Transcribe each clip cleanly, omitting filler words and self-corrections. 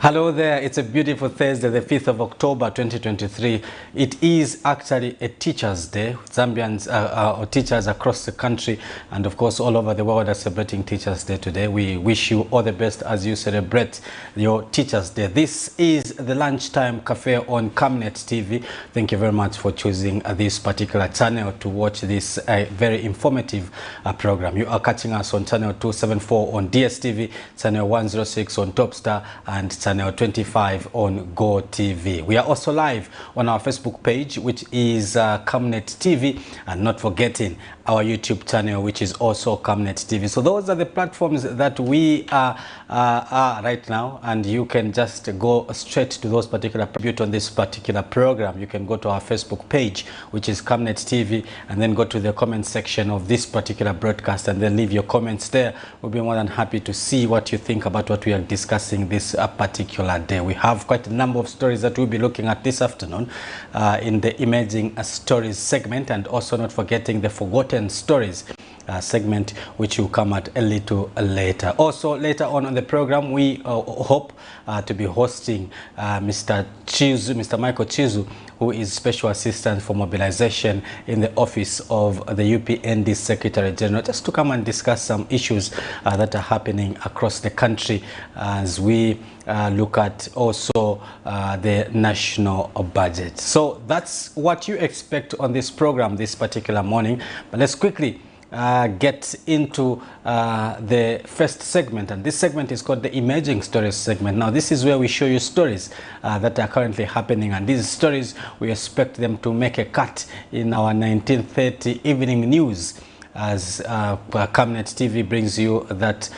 Hello there, it's a beautiful Thursday, the 5th of October 2023. It is actually a Teachers' Day. Zambians or teachers across the country and of course all over the world are celebrating Teachers' Day today. We wish you all the best as you celebrate your Teachers' Day. This is the Lunchtime Cafe on Camnet TV. Thank you very much for choosing this particular channel to watch this very informative program. You are catching us on channel 274 on DSTV, channel 106 on Topstar and channel 25 on Go TV. We are also live on our Facebook page, which is Camnet TV, and not forgetting our YouTube channel, which is also Camnet TV. So those are the platforms that we are right now, and you can just go straight to those particular on this particular program. You can go to our Facebook page, which is Camnet TV, and then go to the comment section of this particular broadcast and then leave your comments there. We'll be more than happy to see what you think about what we are discussing this particular day. We have quite a number of stories that we'll be looking at this afternoon in the Emerging Stories segment, and also not forgetting the Forgotten Stories segment, which will come at a little later. Also later on the program, we hope to be hosting Mr. Michael Chizu, who is Special Assistant for Mobilization in the Office of the UPND Secretary General, just to come and discuss some issues that are happening across the country as we look at also the national budget. So that's what you expect on this program this particular morning. But let's quickly get into the first segment, and this segment is called the Emerging Stories segment. Now this is where we show you stories that are currently happening, and these stories we expect them to make a cut in our 1930 evening news, as Camnet TV brings you that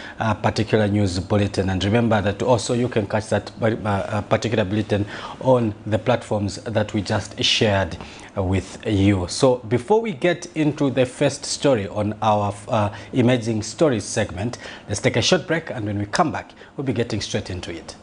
particular news bulletin. And remember that also you can catch that particular bulletin on the platforms that we just shared with you. So before we get into the first story on our Emerging Stories segment, let's take a short break, and when we come back, we'll be getting straight into it.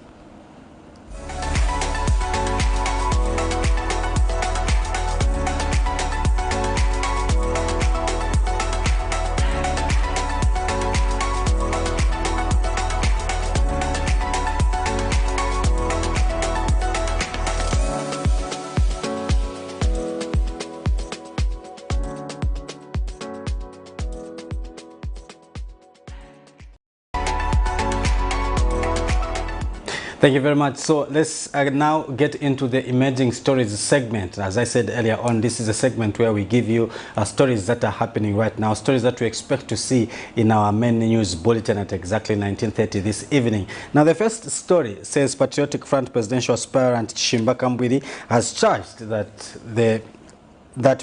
Thank you very much. So let's now get into the Emerging Stories segment. As I said earlier on, this is a segment where we give you stories that are happening right now, stories that we expect to see in our main news bulletin at exactly 1930 this evening. Now the first story says Patriotic Front presidential aspirant Chishimba Kambwili has charged that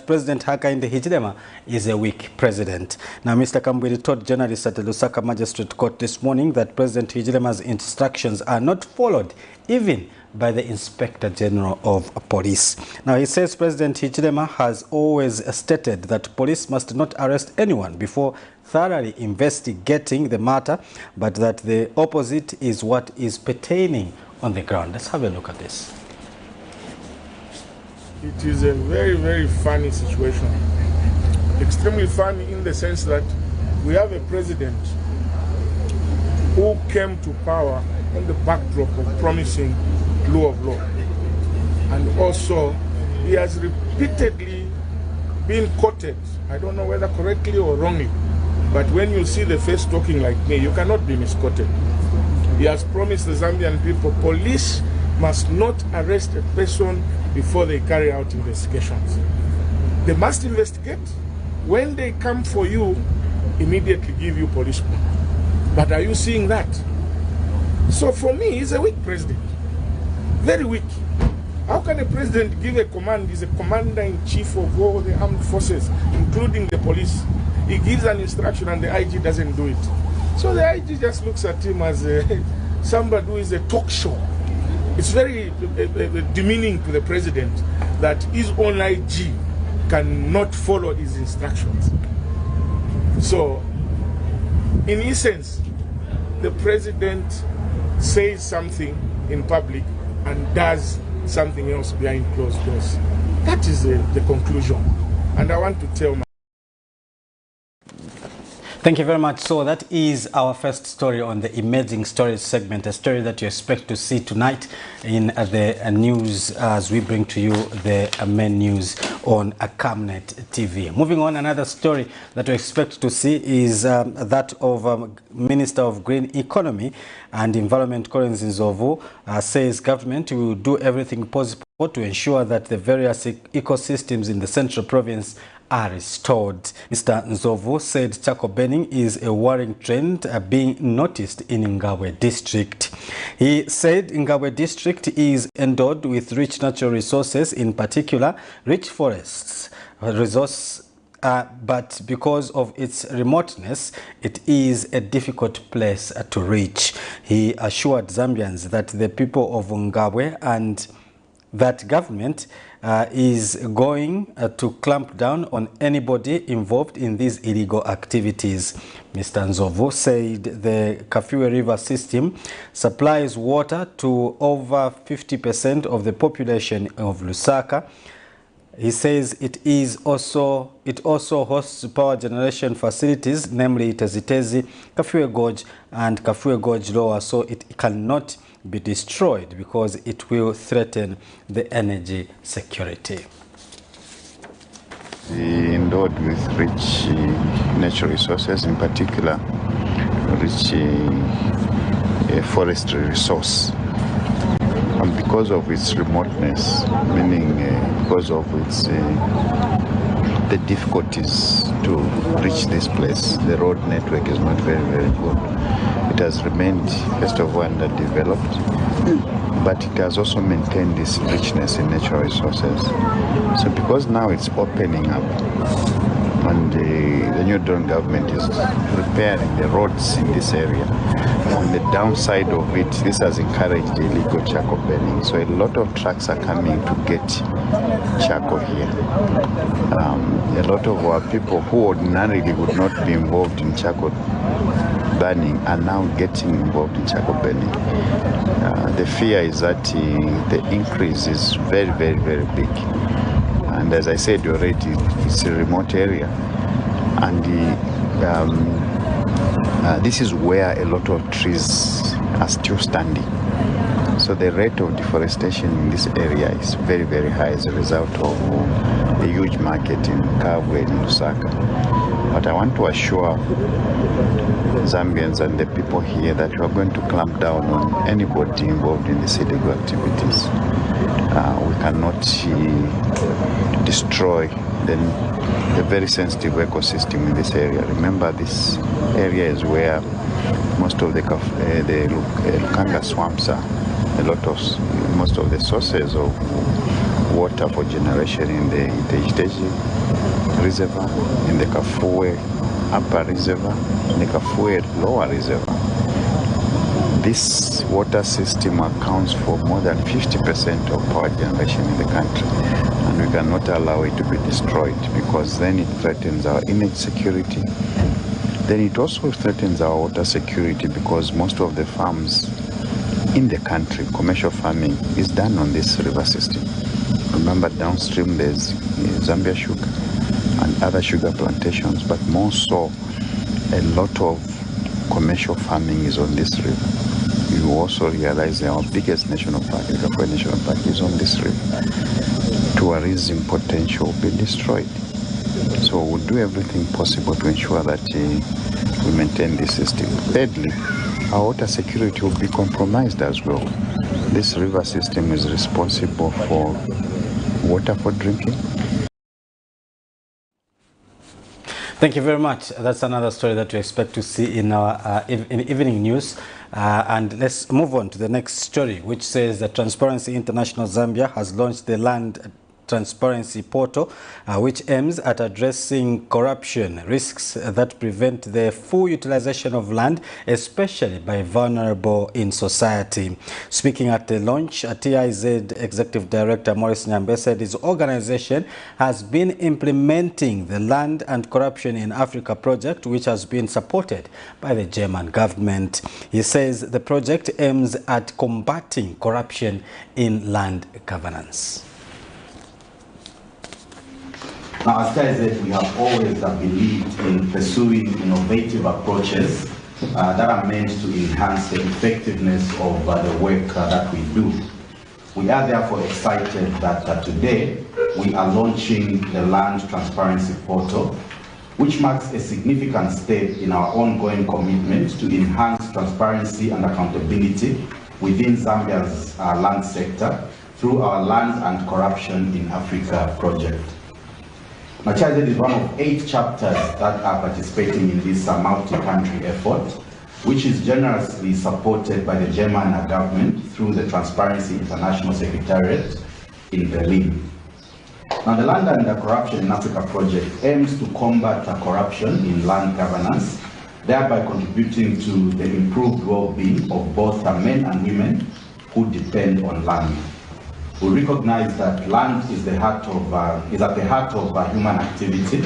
President Hakainde Hichilema is a weak president. Now, Mr. Kambwili told journalists at the Lusaka Magistrate Court this morning that President Hichilema's instructions are not followed even by the Inspector General of Police. Now, he says President Hichilema has always stated that police must not arrest anyone before thoroughly investigating the matter, but that the opposite is what is pertaining on the ground. Let's have a look at this. It is a very, very funny situation. Extremely funny in the sense that we have a president who came to power on the backdrop of promising rule of law. And also, he has repeatedly been quoted, I don't know whether correctly or wrongly, but when you see the face talking like me, you cannot be misquoted. He has promised the Zambian people, police must not arrest a person before they carry out investigations. They must investigate. When they come for you, immediately give you police. But are you seeing that? So for me, he's a weak president. Very weak. How can a president give a command? He's a commander-in-chief of all the armed forces, including the police. He gives an instruction and the IG doesn't do it. So the IG just looks at him as somebody who is a talk show. It's very demeaning to the president that his own IG cannot follow his instructions. So, in essence, the president says something in public and does something else behind closed doors. That is the conclusion. And I want to tell my Thank you very much. So that is our first story on the Emerging Stories segment, a story that you expect to see tonight in the news as we bring to you the main news on Camnet TV. Moving on, another story that we expect to see is that of Minister of Green Economy and Environment, Collins Nzovu, says government will do everything possible to ensure that the various ecosystems in the Central Province are restored. Mr. Nzovu said charcoal burning is a worrying trend being noticed in Ngabwe district. He said Ngabwe district is endowed with rich natural resources, in particular rich forests, but because of its remoteness, it is a difficult place to reach. He assured Zambians that the people of Ngabwe and that government is going to clamp down on anybody involved in these illegal activities. Mr. Nzovu said the Kafue River system supplies water to over 50% of the population of Lusaka. He says it also hosts power generation facilities, namely Tezitezi, Kafue Gorge and Kafue Gorge Lower, so it cannot be destroyed because it will threaten the energy security. Endowed with rich natural resources, in particular rich forestry resource. And because of its remoteness, meaning because of its the difficulties to reach this place, the road network is not very, very good. It has remained, first of all, underdeveloped, but it has also maintained this richness in natural resources. So because now it's opening up, and the New Dawn government is repairing the roads in this area, and the downside of it, this has encouraged illegal charcoal burning. So a lot of trucks are coming to get charcoal here. A lot of our people who ordinarily would not be involved in charcoal burning are now getting involved in charcoal burning. The fear is that the increase is very, very, very big. And as I said already, it's a remote area. And this is where a lot of trees are still standing. So the rate of deforestation in this area is very, very high as a result of a huge market in Kabwe and Lusaka. But I want to assure Zambians and the people here that we are going to clamp down on anybody involved in these illegal activities. We cannot destroy the very sensitive ecosystem in this area. Remember, this area is where most of the Lukanga swamps are. Most of the sources of water for generation in the Iteji Reservoir, in the Kafue Upper Reservoir, in the Kafue Lower Reservoir. This water system accounts for more than 50% of power generation in the country, and we cannot allow it to be destroyed because then it threatens our energy security. Then it also threatens our water security because most of the farms in the country, commercial farming, is done on this river system. Remember, downstream there's Zambia sugar and other sugar plantations, but more so a lot of commercial farming is on this river. You also realize our biggest national park, the Kafue National Park, is on this river. Tourism potential will be destroyed. So we'll do everything possible to ensure that we maintain this system. Thirdly, our water security will be compromised as well. This river system is responsible for water for drinking. Thank you very much. That's another story that we expect to see in our in evening news. And let's move on to the next story, which says that Transparency International Zambia has launched the Land Transparency Portal, which aims at addressing corruption risks that prevent the full utilization of land, especially by vulnerable in society. Speaking at the launch, TIZ Executive Director Maurice Nyambe said his organization has been implementing the Land and Corruption in Africa project, which has been supported by the German government. He says the project aims at combating corruption in land governance. Now, as Kai said, we have always believed in pursuing innovative approaches that are meant to enhance the effectiveness of the work that we do. We are therefore excited that today we are launching the Land Transparency Portal, which marks a significant step in our ongoing commitment to enhance transparency and accountability within Zambia's land sector through our Land and Corruption in Africa project. Now, Chazed is one of 8 chapters that are participating in this multi-country effort, which is generously supported by the German government through the Transparency International Secretariat in Berlin. Now, the Land and Corruption in Africa project aims to combat corruption in land governance, thereby contributing to the improved well-being of both men and women who depend on land. We recognize that land is at the heart of human activity,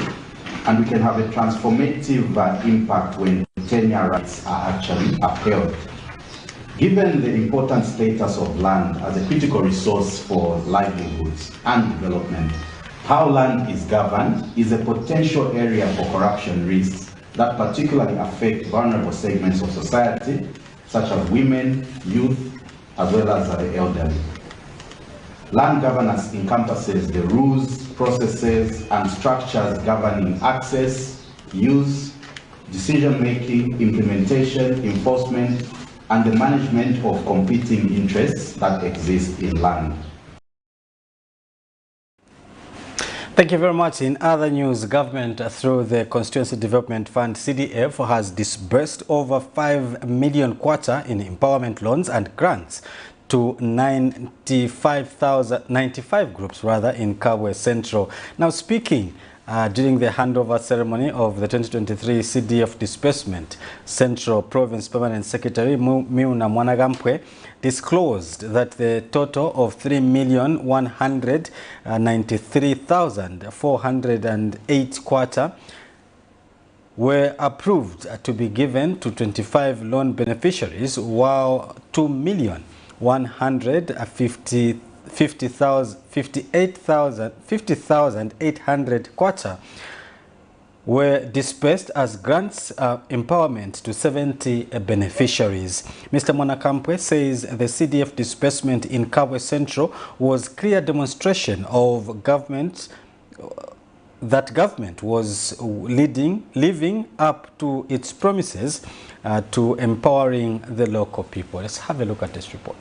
and we can have a transformative impact when tenure rights are actually upheld. Given the important status of land as a critical resource for livelihoods and development, how land is governed is a potential area for corruption risks that particularly affect vulnerable segments of society, such as women, youth, as well as the elderly. Land governance encompasses the rules, processes, and structures governing access, use, decision-making, implementation, enforcement, and the management of competing interests that exist in land. Thank you very much. In other news, government through the Constituency Development Fund CDF has disbursed over 5 million kwacha in empowerment loans and grants to 95 groups in Kabwe Central. Now, speaking during the handover ceremony of the 2023 CDF disbursement, Central Province Permanent Secretary Miuna Mwanagampwe disclosed that the total of 3,193,408 kwacha were approved to be given to 25 loan beneficiaries, while 50,800 kwacha were dispersed as grants empowerment to 70 beneficiaries. Mr. Mwanagampwe says the CDF disbursement in Kabwe Central was clear demonstration of government that government was living up to its promises to empowering the local people. Let's have a look at this report.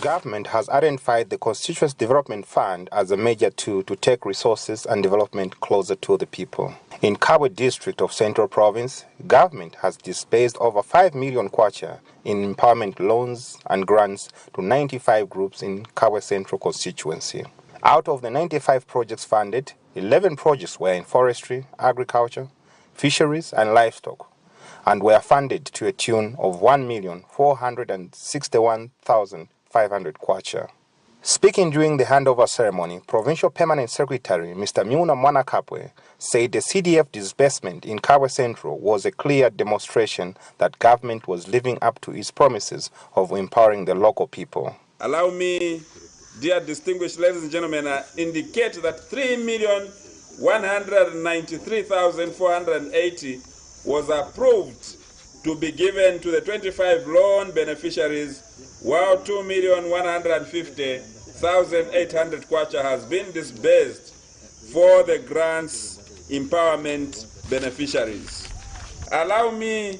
Government has identified the Constituency Development Fund as a major tool to take resources and development closer to the people. In Kabwe district of Central Province, government has disbursed over 5 million kwacha in empowerment loans and grants to 95 groups in Kabwe Central constituency. Out of the 95 projects funded, 11 projects were in forestry, agriculture, fisheries and livestock, and were funded to a tune of 1,461,500 kwacha. Speaking during the handover ceremony, Provincial Permanent Secretary Mr. Miuna Mwanagampwe said the CDF disbursement in Kabwe Central was a clear demonstration that government was living up to its promises of empowering the local people. Allow me, dear distinguished ladies and gentlemen, indicate that 3,193,480 was approved to be given to the 25 loan beneficiaries, while 2,150,800 kwacha has been disbursed for the grants empowerment beneficiaries. Allow me,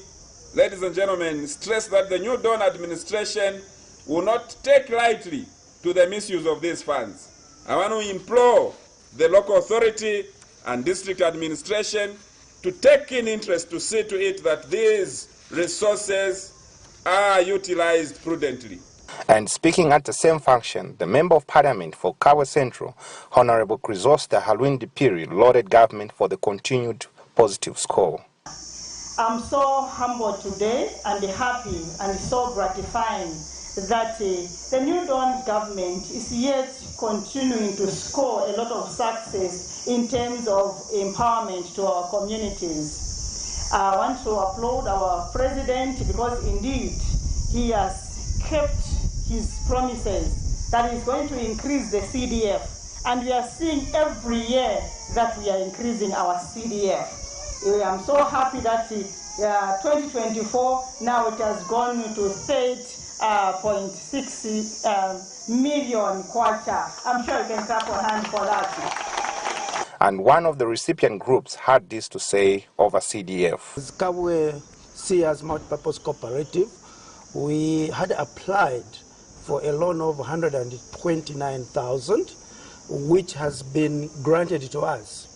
ladies and gentlemen, stress that the New Dawn administration will not take lightly to the misuse of these funds. I want to implore the local authority and district administration to take in interest to see to it that these resources are utilized prudently. And speaking at the same function, the Member of Parliament for Kabwe Central, Honorable Chrysosta Halwindi-Piri, lauded government for the continued positive score. I'm so humbled today and happy and so gratifying that the New Dawn government is yet continuing to score a lot of success in terms of empowerment to our communities. I want to applaud our president because indeed he has kept his promises that he's going to increase the CDF And we are seeing every year that we are increasing our CDF. I'm so happy that 2024, now it has gone to 8.6 million kwacha. I'm sure you can clap your hand for that. And one of the recipient groups had this to say over CDF. Kabwe Sears Multi-Purpose Cooperative, we had applied for a loan of 129,000, which has been granted to us.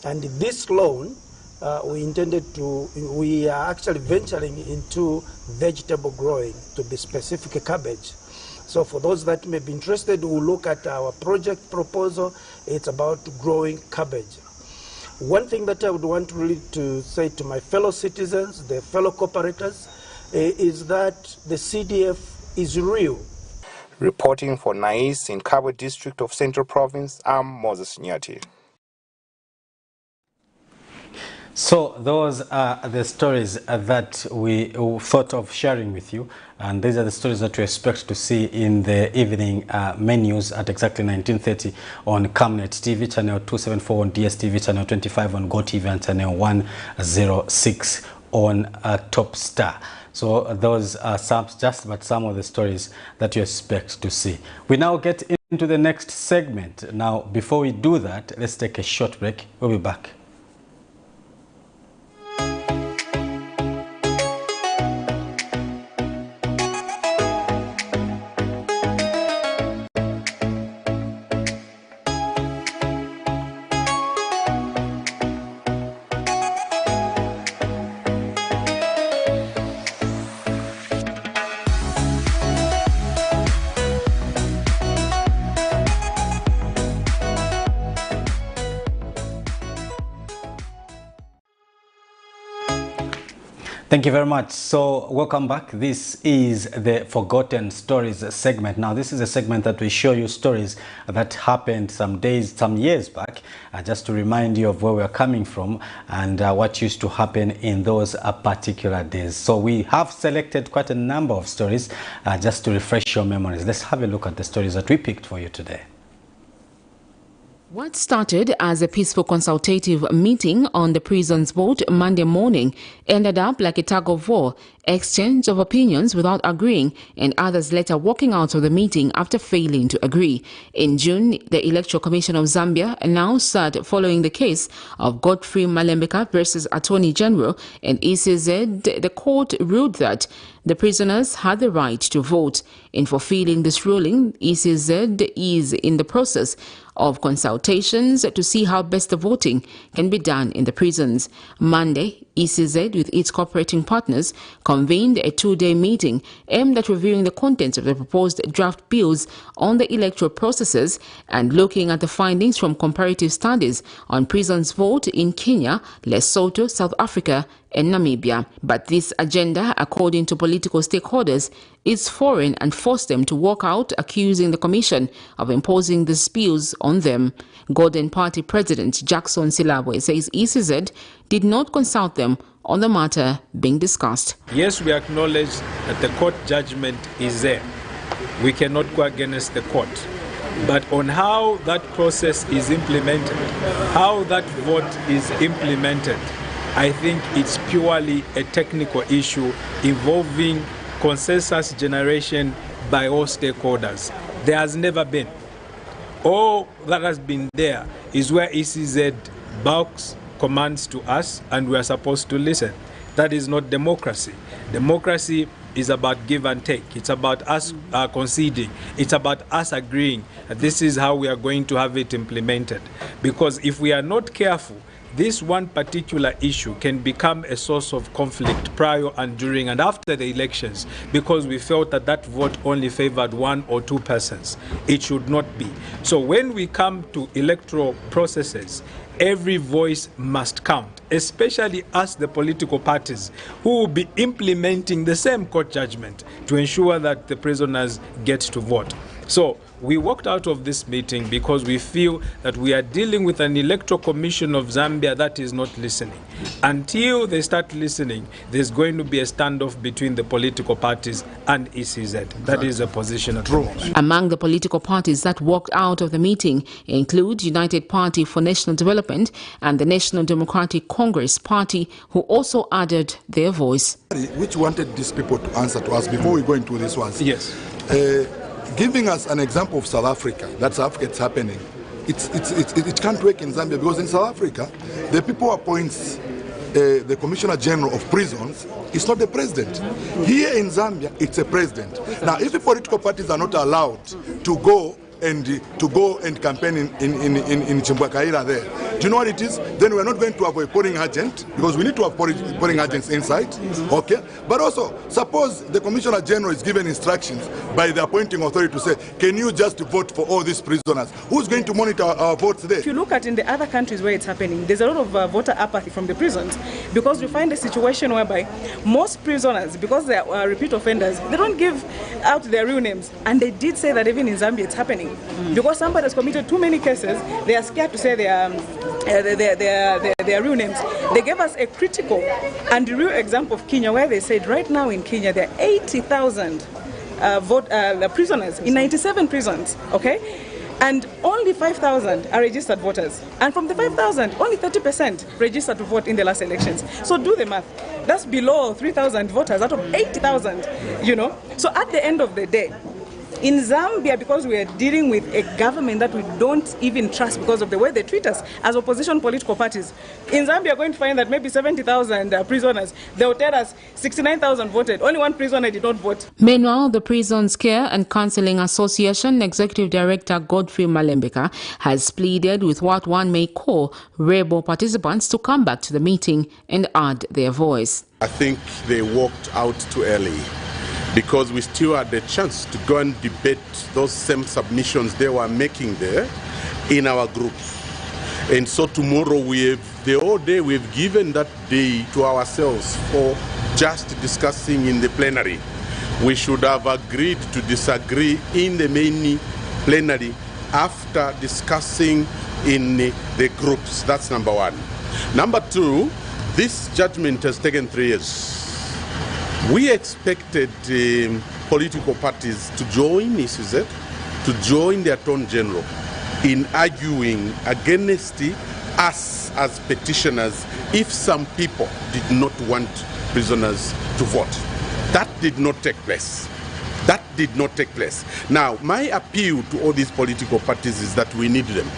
And this loan, we are actually venturing into vegetable growing, to be specific, cabbage. So for those that may be interested, who look at our project proposal, it's about growing cabbage. One thing that I would want really to say to my fellow citizens, the fellow cooperators, is that the CDF is real. Reporting for NAIS in Kabwe District of Central Province, I'm Moses Nyati. So those are the stories that we thought of sharing with you, and these are the stories that we expect to see in the evening menus at exactly 19:30 on Camnet TV, channel 274 on DSTV, channel 25 on GoTV, and channel 106 on Top Star. So those are some of the stories that you expect to see. We now get into the next segment. Now, before we do that, let's take a short break. We'll be back. Thank you very much. So welcome back. This is the Forgotten Stories segment. Now this is a segment that we show you stories that happened some years back, just to remind you of where we're coming from and what used to happen in those particular days. So we have selected quite a number of stories just to refresh your memories. Let's have a look at the stories that we picked for you today. What started as a peaceful consultative meeting on the prison's board Monday morning ended up like a tug of war, exchange of opinions without agreeing, and others later walking out of the meeting after failing to agree. In June, the Electoral Commission of Zambia announced that following the case of Godfrey Malembeka versus Attorney General and ECZ, the court ruled that the prisoners had the right to vote. In fulfilling this ruling, ECZ is in the process of consultations to see how best the voting can be done in the prisons. Monday, ECZ, with its cooperating partners, convened a two-day meeting aimed at reviewing the contents of the proposed draft bills on the electoral processes and looking at the findings from comparative studies on prisons' vote in Kenya, Lesotho, South Africa, and Namibia. But this agenda, according to political stakeholders, is foreign and forced them to walk out, accusing the Commission of imposing these bills on them. Golden Party President Jackson Silabwe says ECZ did not consult them on the matter being discussed. Yes, we acknowledge that the court judgment is there. We cannot go against the court. But on how that process is implemented, how that vote is implemented, I think it's purely a technical issue involving consensus generation by all stakeholders. There has never been. All that has been there is where ECZ bulks commands to us and we are supposed to listen. That is not democracy. Democracy is about give and take. It's about us conceding. It's about us agreeing that this is how we are going to have it implemented. Because if we are not careful, this one particular issue can become a source of conflict prior and during and after the elections because we felt that that vote only favored one or two persons. It should not be. So when we come to electoral processes, every voice must count, especially us, the political parties, who will be implementing the same court judgment to ensure that the prisoners get to vote. So we walked out of this meeting because we feel that we are dealing with an electoral commission of Zambia that is not listening. Until they start listening, there's going to be a standoff between the political parties and ECZ. That is a position at the moment. Among the political parties that walked out of the meeting include United Party for National Development and the National Democratic Congress Party, who also added their voice. Which wanted these people to answer to us before we go into this one. Yes. Giving us an example of South Africa, that South Africa it's happening. It can't work in Zambia because in South Africa, the people who appoints the Commissioner General of Prisons is not the president. Here in Zambia, it's a president. Now, if the political parties are not allowed to go and campaign in Chimbwakaira there, do you know what it is? Then we're not going to have a polling agent, because we need to have polling agents inside, okay? But also, suppose the Commissioner General is given instructions by the appointing authority to say, can you just vote for all these prisoners? Who's going to monitor our votes there? If you look at in the other countries where it's happening, there's a lot of voter apathy from the prisons, because we find a situation whereby most prisoners, because they are repeat offenders, they don't give out their real names. And they did say that even in Zambia it's happening. Because somebody has committed too many cases, they are scared to say their real names. They gave us a critical and real example of Kenya, where they said right now in Kenya there are 80,000 prisoners in 97 prisons, okay? And only 5,000 are registered voters. And from the 5,000, only 30% registered to vote in the last elections. So do the math. That's below 3,000 voters out of 80,000, you know? So at the end of the day, in Zambia, because we are dealing with a government that we don't even trust because of the way they treat us as opposition political parties, in Zambia you're going to find that maybe 70,000 prisoners, they will tell us 69,000 voted, only one prisoner did not vote. Meanwhile, the Prisons Care and Counseling Association Executive Director Godfrey Malembeka has pleaded with what one may call rebel participants to come back to the meeting and add their voice. I think they walked out too early, because we still had the chance to go and debate those same submissions they were making there in our group. And so tomorrow the whole day we've given that day to ourselves for just discussing in the plenary. We should have agreed to disagree in the main plenary after discussing in the groups. That's number one. Number two, this judgment has taken 3 years. We expected political parties to join ECZ, to join the Attorney General in arguing against us as petitioners if some people did not want prisoners to vote. That did not take place. That did not take place. Now, my appeal to all these political parties is that we need them,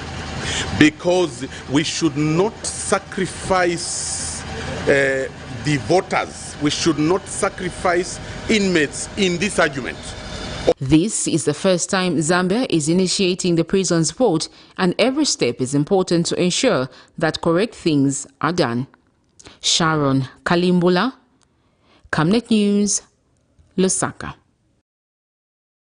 because we should not sacrifice the voters. We should not sacrifice inmates in this argument. This is the first time Zambia is initiating the prisons vote, and every step is important to ensure that correct things are done. Sharon Kalimbula, Camnet News, Lusaka.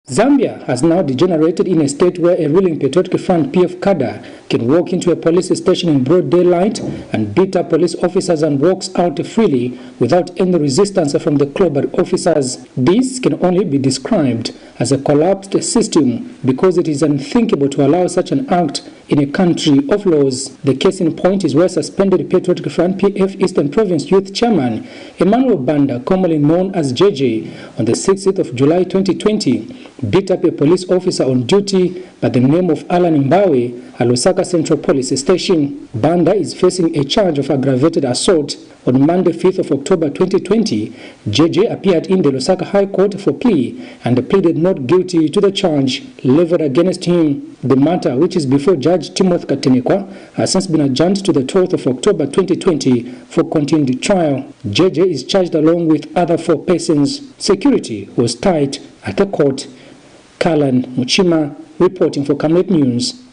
Zambia has now degenerated in a state where a ruling Patriotic Front PF cadre can walk into a police station in broad daylight and beat up police officers and walks out freely without any resistance from the clobbered officers. This can only be described as a collapsed system, because it is unthinkable to allow such an act in a country of laws. The case in point is where suspended Patriotic Front PF Eastern Province Youth Chairman Emmanuel Banda, commonly known as JJ, on the 6th of July 2020, beat up a police officer on duty by the name of Alan Mbawe at Lusaka Central Police Station. Banda is facing a charge of aggravated assault. On Monday, 5th of October 2020, JJ appeared in the Lusaka High Court for plea and pleaded not guilty to the charge leveled against him. The matter, which is before Judge Timothy Katenekwa, has since been adjourned to the 12th of October 2020 for continued trial. JJ is charged along with other 4 persons. Security was tight at the court. Kalan Muchima reporting for Camnet News.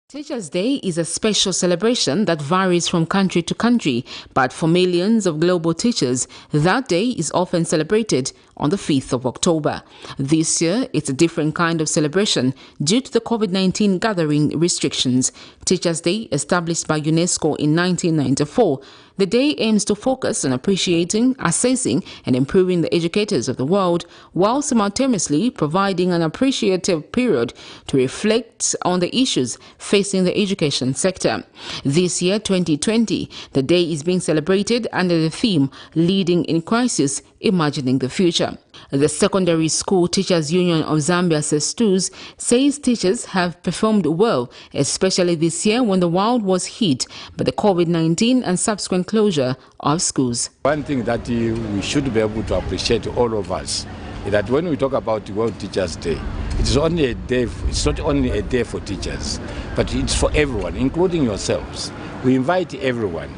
Teachers' Day is a special celebration that varies from country to country, but for millions of global teachers, that day is often celebrated on the 5th of October. This year, it's a different kind of celebration due to the COVID-19 gathering restrictions. Teachers' Day, established by UNESCO in 1994, the day aims to focus on appreciating, assessing and improving the educators of the world, while simultaneously providing an appreciative period to reflect on the issues facing the education sector. This year, 2020, the day is being celebrated under the theme Leading in Crisis, Imagining the Future. The Secondary School Teachers Union of Zambia, SESTUS, says teachers have performed well, especially this year when the world was hit by the COVID-19 and subsequent closure of schools. One thing that we should be able to appreciate, all of us, is that when we talk about World Teachers' Day, it's only a day. It's not only a day for teachers, but it's for everyone, including yourselves. We invite everyone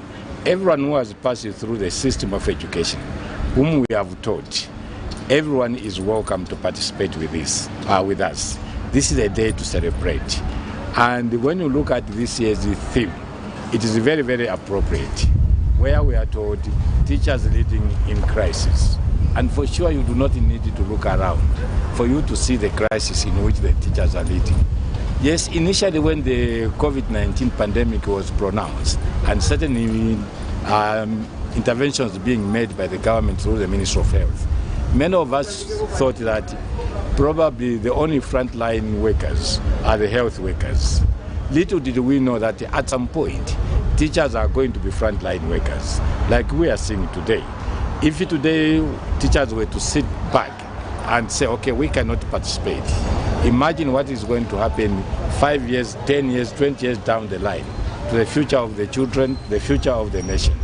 who has passed through the system of education, whom we have taught. Everyone is welcome to participate with us. This is a day to celebrate. And when you look at this year's theme, it is very, very appropriate, where we are told teachers leading in crisis. And for sure, you do not need to look around for you to see the crisis in which the teachers are leading. Yes, initially when the COVID-19 pandemic was pronounced, and certainly interventions being made by the government through the Ministry of Health, many of us thought that probably the only frontline workers are the health workers. Little did we know that at some point, teachers are going to be frontline workers, like we are seeing today. If today teachers were to sit back and say, okay, we cannot participate, imagine what is going to happen 5 years, 10 years, 20 years down the line to the future of the children, the future of the nation.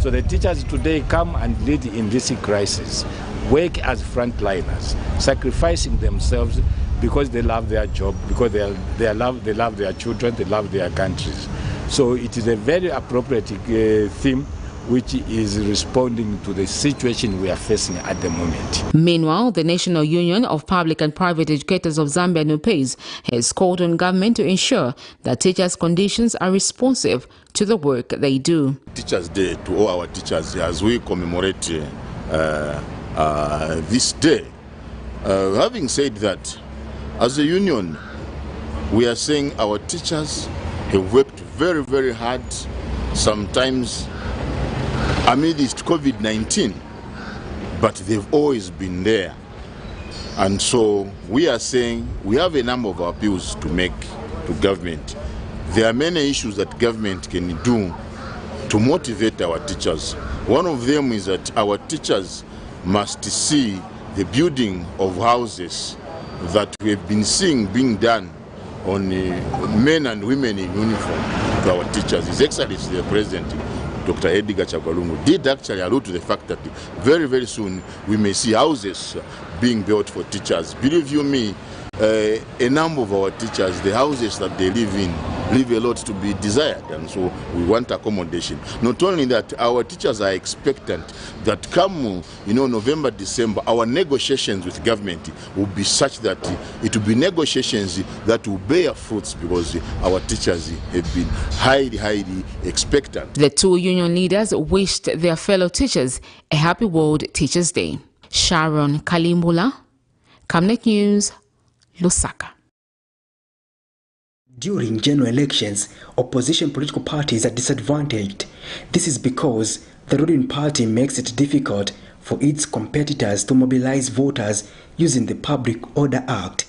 So the teachers today come and lead in this crisis, work as frontliners, sacrificing themselves because they love their job, because they love their children, they love their countries. So it is a very appropriate theme which is responding to the situation we are facing at the moment. Meanwhile, the National Union of Public and Private Educators of Zambia, NUPEZ, has called on government to ensure that teachers' conditions are responsive to the work they do. Teachers' Day to all our teachers as we commemorate this day. Having said that, as a union, we are saying our teachers have worked very, very hard, sometimes amidst COVID-19, but they've always been there. And so we are saying we have a number of appeals to make to government. There are many issues that government can do to motivate our teachers. One of them is that our teachers must see the building of houses that we have been seeing being done on men and women in uniform to our teachers. His Excellency the President, Dr. Edgar Chagwalungu, did actually allude to the fact that very, very soon we may see houses being built for teachers. Believe you me, a number of our teachers, the houses that they live in, leave a lot to be desired, and so we want accommodation. Not only that, our teachers are expectant that come November, December, our negotiations with government will be such that it will be negotiations that will bear fruits, because our teachers have been highly, highly expectant. The two union leaders wished their fellow teachers a happy World Teachers' Day. Sharon Kalimbula, Camnet News, Lusaka. During general elections, opposition political parties are disadvantaged. This is because the ruling party makes it difficult for its competitors to mobilize voters using the Public Order Act.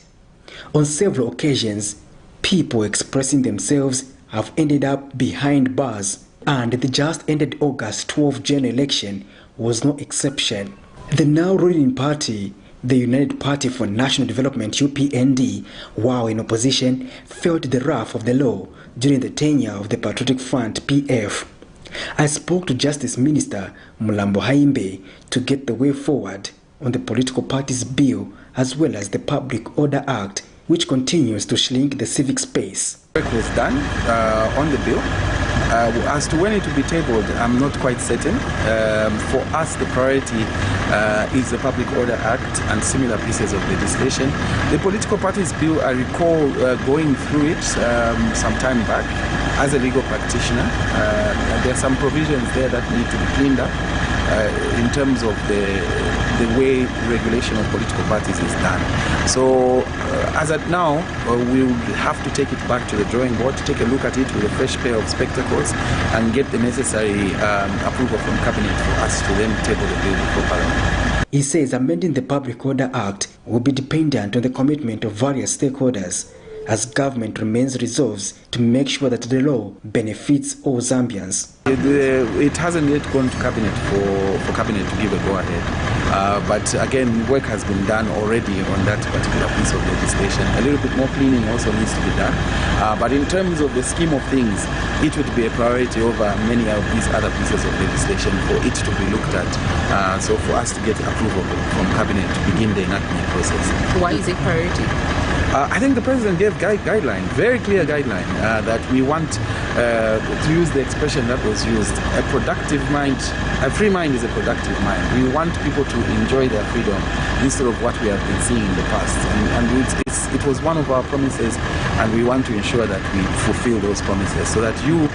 On several occasions, people expressing themselves have ended up behind bars, and the just ended August 12 general election was no exception. The now ruling party, the United Party for National Development UPND, while in opposition, felt the wrath of the law during the tenure of the Patriotic Front PF. I spoke to Justice Minister Mulambo Haimbe to get the way forward on the political parties bill as well as the Public Order Act, which continues to shrink the civic space. Work was done on the bill. As to when it will be tabled, I'm not quite certain. For us, the priority is the Public Order Act and similar pieces of legislation. The political parties bill, I recall going through it some time back as a legal practitioner. There are some provisions there that need to be cleaned up in terms of the the way regulation of political parties is done. So as at now, we'll have to take it back to the drawing board, take a look at it with a fresh pair of spectacles and get the necessary approval from Cabinet for us to then table the bill before Parliament. He says amending the Public Order Act will be dependent on the commitment of various stakeholders, as government remains resolved to make sure that the law benefits all Zambians. It hasn't yet gone to Cabinet for Cabinet to give a go-ahead. But again, work has been done already on that particular piece of legislation. A little bit more cleaning also needs to be done. But in terms of the scheme of things, it would be a priority over many of these other pieces of legislation for it to be looked at. So for us to get approval from Cabinet to begin the enactment process. Why is it priority? I think the President gave guideline, very clear guideline, that we want, to use the expression that was used, a productive mind, a free mind is a productive mind. We want people to enjoy their freedom instead of what we have been seeing in the past. And it was one of our promises, and we want to ensure that we fulfill those promises so that you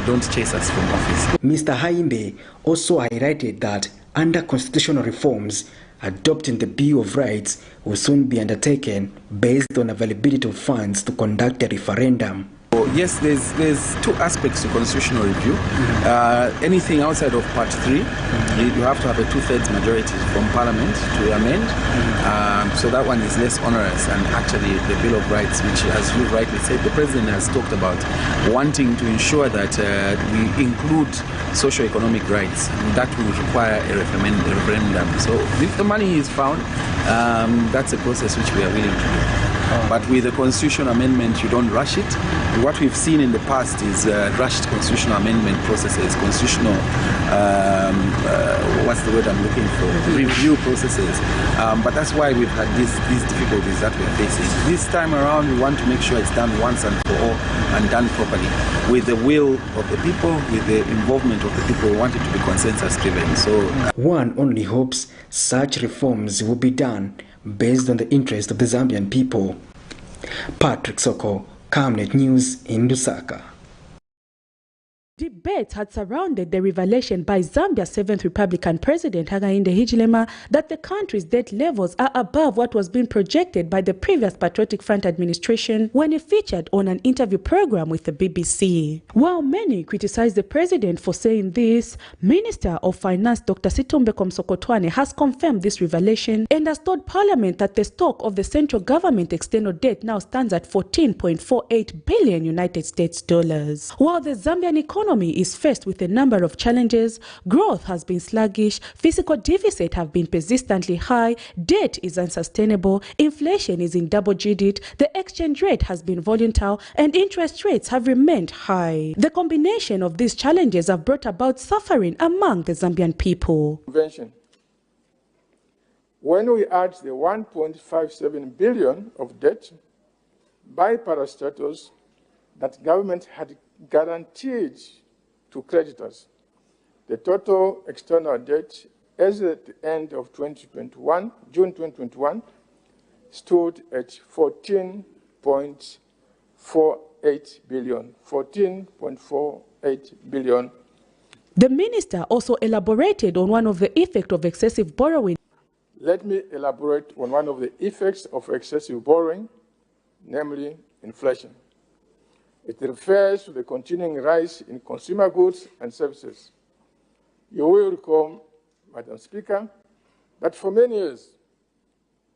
don't chase us from office. Mr. Haimbe also highlighted that under constitutional reforms, adopting the Bill of Rights will soon be undertaken based on availability of funds to conduct a referendum. Yes, there's two aspects to constitutional review. Anything outside of Part 3, you have to have a 2/3 majority from Parliament to amend. So that one is less onerous, and actually the Bill of Rights, which, as you rightly said, the President has talked about wanting to ensure that we include socio-economic rights. That will require a referendum. So if the money is found, that's a process which we are willing to do. But with the constitutional amendment, you don't rush it. What we've seen in the past is rushed constitutional amendment processes, constitutional, what's the word I'm looking for? Review processes. But that's why we've had these difficulties that we're facing. This time around, we want to make sure it's done once and for all and done properly. With the will of the people, with the involvement of the people, we want it to be consensus driven. So one only hopes such reforms will be done based on the interest of the Zambian people. Patrick Soko, Camnet News in Lusaka. Debate had surrounded the revelation by Zambia's 7th Republican President Hakainde Hichilema that the country's debt levels are above what was being projected by the previous Patriotic Front administration when he featured on an interview program with the BBC. While many criticized the president for saying this, Minister of Finance Dr. Sitombeko Msokotwane has confirmed this revelation and has told Parliament that the stock of the central government external debt now stands at $14.48 billion United States dollars. While the Zambian economy is faced with a number of challenges, growth has been sluggish, fiscal deficit have been persistently high, debt is unsustainable, inflation is in double-digit, the exchange rate has been volatile, and interest rates have remained high. The combination of these challenges have brought about suffering among the Zambian people. When we add the 1.57 billion of debt by parastatus that government had guaranteed to creditors, the total external debt as at the end of 2021, June 2021, stood at 14.48 billion. 14.48 billion. The minister also elaborated on one of the effects of excessive borrowing. Let me elaborate on one of the effects of excessive borrowing, namely inflation. It refers to the continuing rise in consumer goods and services. You will recall, Madam Speaker, that for many years,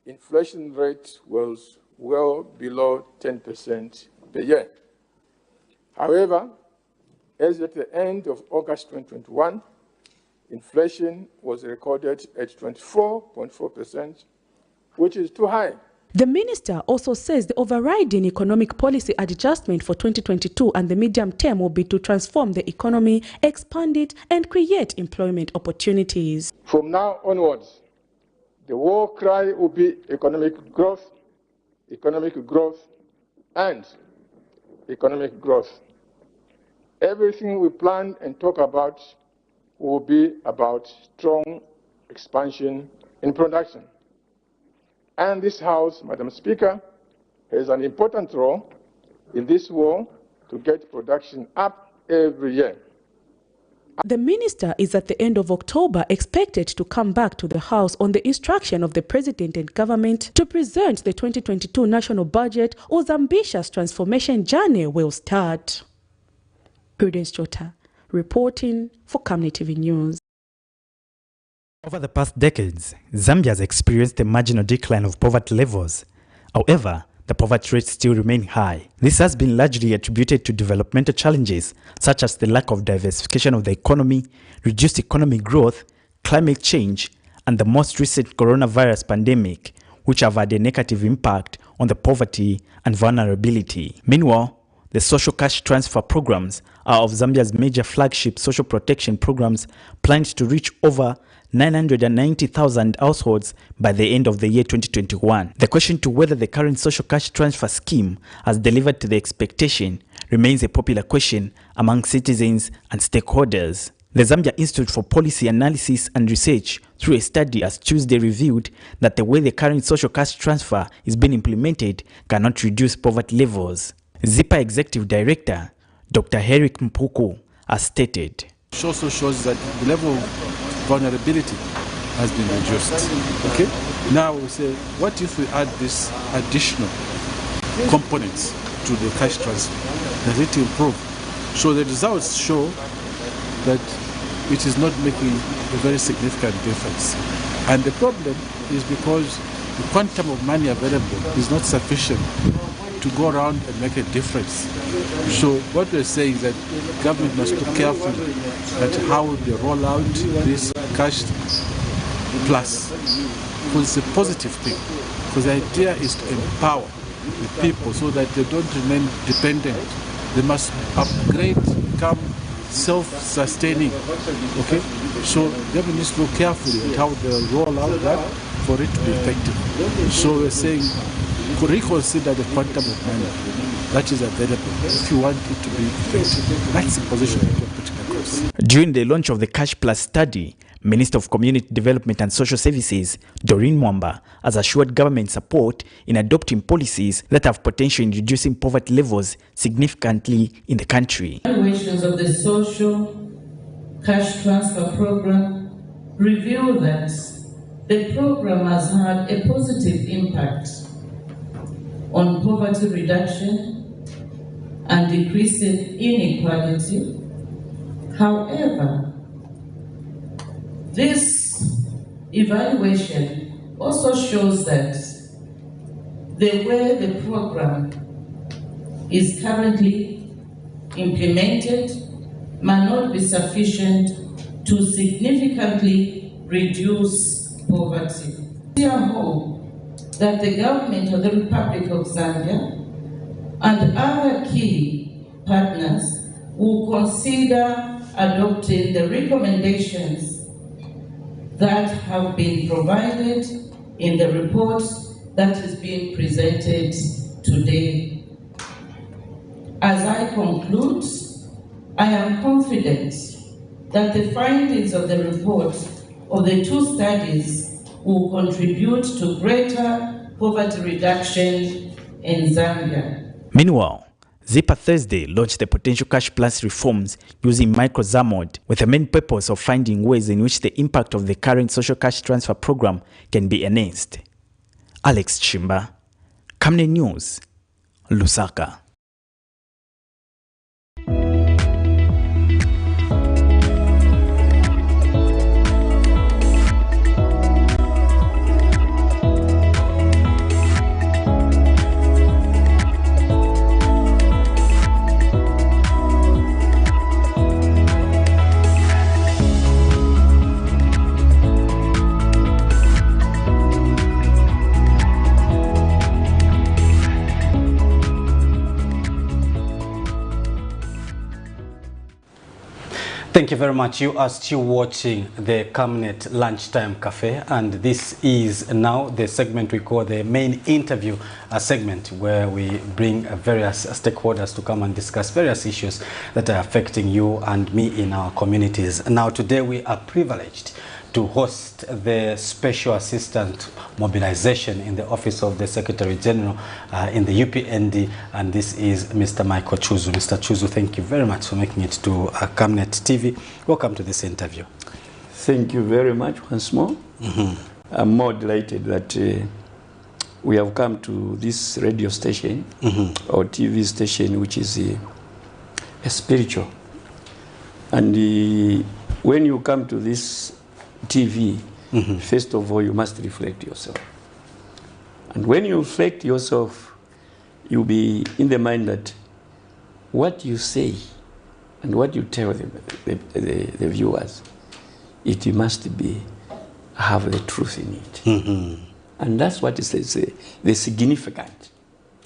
inflation rate was well below 10% per year. However, as at the end of August 2021, inflation was recorded at 24.4%, which is too high. The minister also says the overriding economic policy adjustment for 2022 and the medium term will be to transform the economy, expand it, and create employment opportunities. From now onwards, the war cry will be economic growth, and economic growth. Everything we plan and talk about will be about strong expansion in production. And this House, Madam Speaker, has an important role in this war to get production up every year. The minister is at the end of October expected to come back to the House on the instruction of the President and government to present the 2022 national budget, whose ambitious transformation journey will start. Prudence Chota, reporting for Camnet TV News. Over the past decades, Zambia has experienced a marginal decline of poverty levels. However, the poverty rates still remain high. This has been largely attributed to developmental challenges such as the lack of diversification of the economy, reduced economic growth, climate change, and the most recent coronavirus pandemic, which have had a negative impact on the poverty and vulnerability. Meanwhile, the social cash transfer programs are of Zambia's major flagship social protection programs planned to reach over 990,000 households by the end of the year 2021. The question to whether the current social cash transfer scheme has delivered to the expectation remains a popular question among citizens and stakeholders. The Zambia Institute for Policy Analysis and Research, through a study, has Tuesday revealed that the way the current social cash transfer is being implemented cannot reduce poverty levels. ZIPA Executive Director, Dr. Eric Mpuku, has stated. It also shows that the level of vulnerability has been reduced. Okay? Now we say, what if we add this additional components to the cash transfer? Does it improve? So the results show that it is not making a very significant difference. And the problem is because the quantum of money available is not sufficient to go around and make a difference. So what we're saying is that government must look carefully at how they roll out this cash plus, because it's a positive thing. Because the idea is to empower the people so that they don't remain dependent. They must upgrade, become self-sustaining. Okay? So government needs to look carefully at how they roll out that for it to be effective. So we're saying, reconsider the quantum of money that is available if you want it to be effective. That's the position that we're putting across. During the launch of the Cash Plus study, Minister of Community Development and Social Services, Doreen Mwamba, has assured government support in adopting policies that have potential in reducing poverty levels significantly in the country. Evaluations of the social cash transfer program reveal that the program has had a positive impact on poverty reduction and decreasing inequality. However, this evaluation also shows that the way the program is currently implemented may not be sufficient to significantly reduce poverty. We hope that the government of the Republic of Zambia and other key partners will consider adopting the recommendations that have been provided in the report that is being presented today. As I conclude, I am confident that the findings of the report of the two studies will contribute to greater poverty reduction in Zambia. Meanwhile, ZIPA Thursday launched the Potential Cash Plus reforms using micro-ZAMOD with the main purpose of finding ways in which the impact of the current social cash transfer program can be enhanced. Alex Chimba, Camnet News, Lusaka. Thank you very much. You are still watching the Camnet Lunchtime Cafe, and this is now the segment we call the main interview segment, where we bring various stakeholders to come and discuss various issues that are affecting you and me in our communities. Now today we are privileged to host the Special Assistant Mobilization in the Office of the Secretary General in the UPND, and this is Mr. Michael Chuzu. Mr. Chuzu, thank you very much for making it to Camnet TV. Welcome to this interview. Thank you very much once more. I'm more delighted that we have come to this radio station or TV station, which is a spiritual. And when you come to this TV, first of all, you must reflect yourself. And when you reflect yourself, you'll be in the mind that what you say and what you tell the viewers, it must be have the truth in it. And that's what is the significance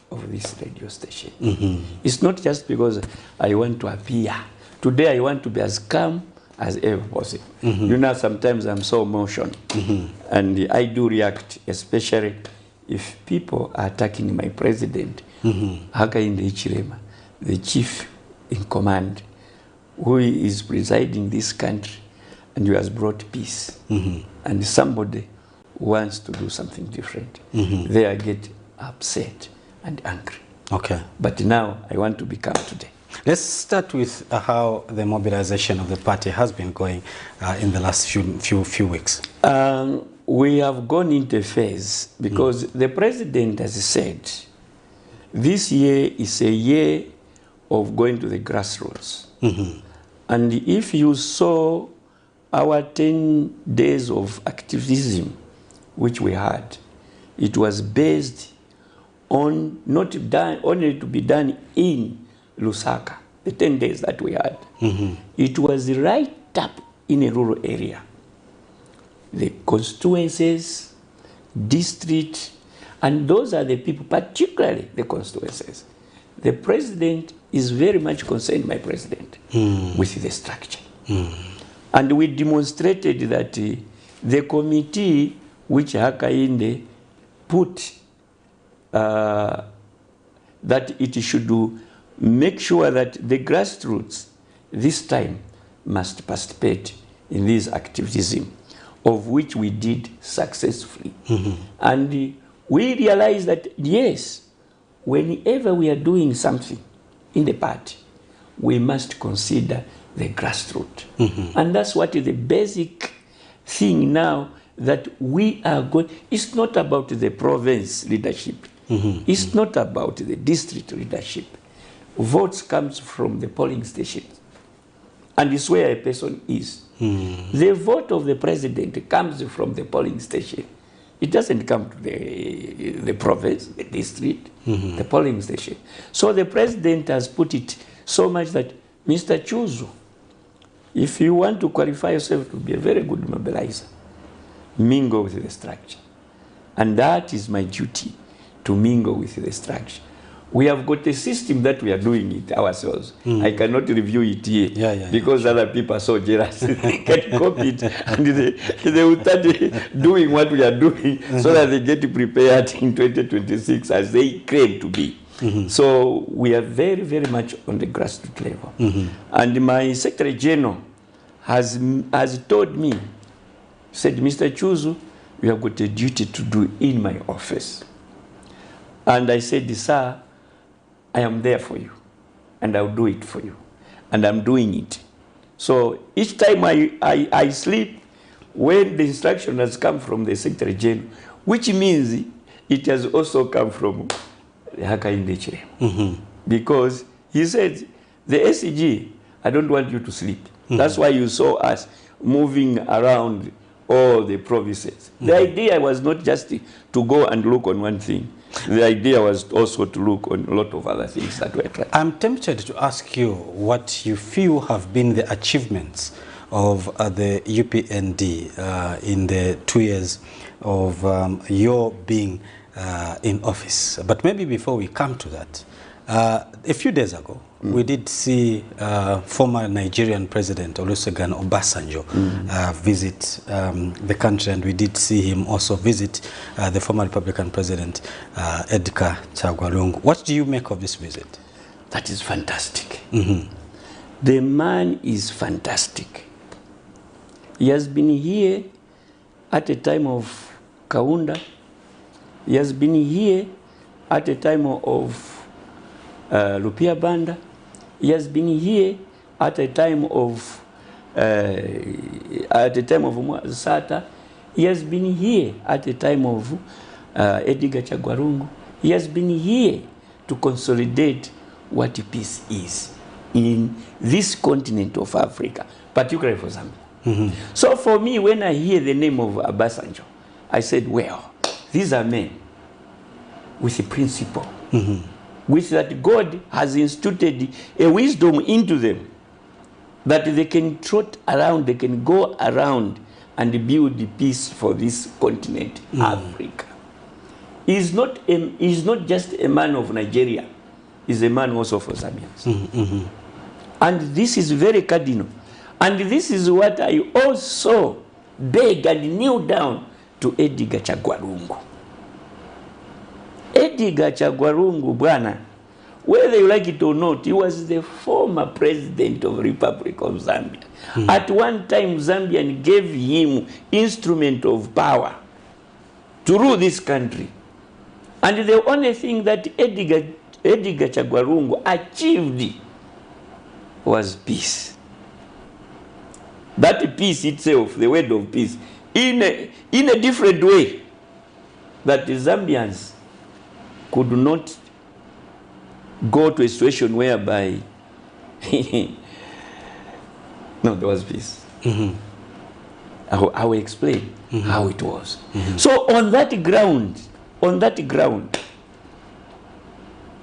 of this radio station. It's not just because I want to appear. Today I want to be as calm as ever possible. You know, sometimes I'm so emotional, and I do react, especially if people are attacking my president, Hakainde Hichilema, the chief in command, who is presiding this country and who has brought peace, and somebody wants to do something different. They get upset and angry. Okay. But now I want to be calm today. Let's start with how the mobilization of the party has been going in the last few weeks. We have gone into a phase because the president has said this year is a year of going to the grassroots. And if you saw our 10 days of activism, which we had, it was based on not done, only to be done in Lusaka, the 10 days that we had. It was right up in a rural area. The constituencies, district, and those are the people, particularly the constituencies. The president is very much concerned, my president, with the structure. And we demonstrated that the committee which Hakainde put, that it should do, make sure that the grassroots this time must participate in this activism, of which we did successfully. And we realized that, yes, whenever we are doing something in the party, we must consider the grassroots. And that's what is the basic thing now that we are going. It's not about the province leadership. It's not about the district leadership. Votes comes from the polling stations. And it's where a person is. The vote of the president comes from the polling station. It doesn't come to the province, the district, the polling station. So the president has put it so much that, Mr. Chuzu, if you want to qualify yourself to be a very good mobilizer, mingle with the structure. And that is my duty, to mingle with the structure. We have got a system that we are doing it ourselves. I cannot review it here because other people are so jealous. They can copy it and they will start doing what we are doing so that they get prepared in 2026 as they claim to be. So we are very, very much on the grassroots level. And my Secretary General has told me, said, Mr. Chuzu, you have got a duty to do in my office. And I said, sir, I am there for you, and I'll do it for you, and I'm doing it. So each time I sleep, when the instruction has come from the Secretary General, which means it has also come from Hakainde Hichilema, because he said, the SCG, I don't want you to sleep. That's why you saw us moving around all the provinces. The idea was not just to go and look on one thing. The idea was also to look on a lot of other things that were trying. I'm tempted to ask you what you feel have been the achievements of the UPND in the 2 years of your being in office. But maybe before we come to that, a few days ago, we did see former Nigerian President Olusegun Obasanjo visit the country, and we did see him also visit the former Republican President Edgar Chagwa Lungu. What do you make of this visit? That is fantastic. The man is fantastic. He has been here at a time of Kaunda. He has been here at a time of Lupia Banda. He has been here at a time of Sata. He has been here at a time of Edgar Chagwarungu. He has been here to consolidate what peace is in this continent of Africa, particularly for Zambia. So for me, when I hear the name of Obasanjo, I said, well, these are men with a principle, with that God has instituted a wisdom into them, that they can trot around, they can go around and build the peace for this continent, Africa. He's not just a man of Nigeria, he's a man also for Zambians. And this is very cardinal. And this is what I also beg and kneel down to Edgar Chagwarungu. Edgar Chagwarungu, bwana, whether you like it or not, he was the former president of the Republic of Zambia. At one time, Zambian gave him instrument of power to rule this country. And the only thing that Edgar Chagwarungu achieved was peace. That peace itself, the word of peace, in a different way, that the Zambians could not go to a situation whereby no, there was peace. I will explain how it was. So on that ground,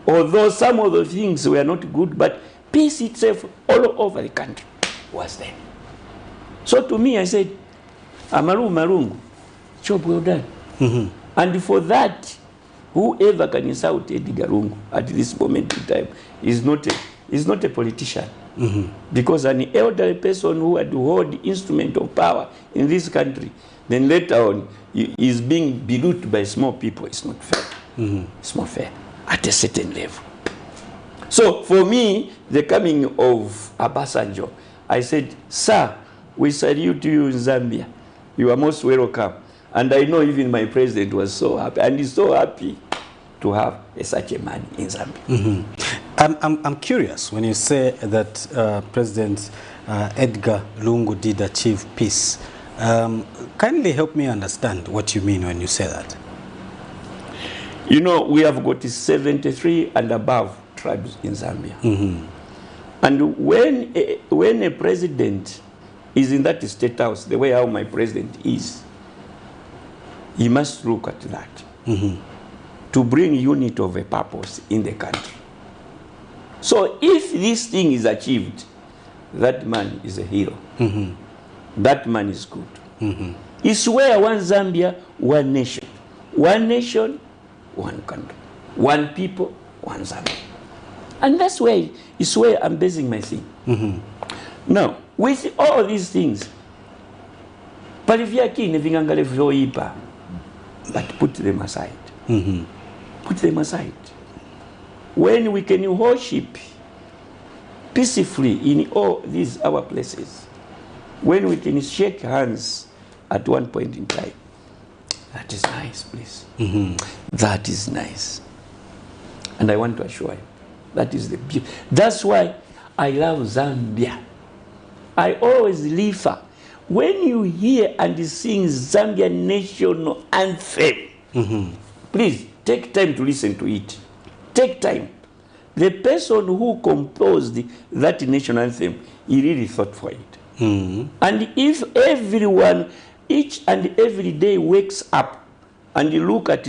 although some of the things were not good, but peace itself all over the country was there. So to me, I said, Amaru Marungu, job well done. And for that, whoever can insult Edgar Lungu at this moment in time is not a politician. Because an elderly person who had to hold the instrument of power in this country, then later on is being belittled by small people. It's not fair. It's not fair at a certain level. So for me, the coming of Obasanjo, I said, sir, we salute you in Zambia. You are most welcome. And I know even my president was so happy, and he's so happy to have such a man in Zambia. I'm curious when you say that President Edgar Lungu did achieve peace. Kindly help me understand what you mean when you say that. You know, we have got 73 and above tribes in Zambia. And when a president is in that state house, the way how my president is, he must look at that to bring unity of a purpose in the country. So if this thing is achieved, that man is a hero. That man is good. It's where one Zambia, one nation. One nation, one country. One people, one Zambia. And that's where I'm basing my thing. Now, with all these things, but put them aside. Put them aside. When we can worship peacefully in all these our places, when we can shake hands at one point in time, that is nice, please. That is nice. And I want to assure you, that is the beauty. That's why I love Zambia. I always live when you hear and sing Zambian national anthem, please take time to listen to it. Take time. The person who composed that national anthem, he really thought for it. And if everyone, each and every day wakes up and you look at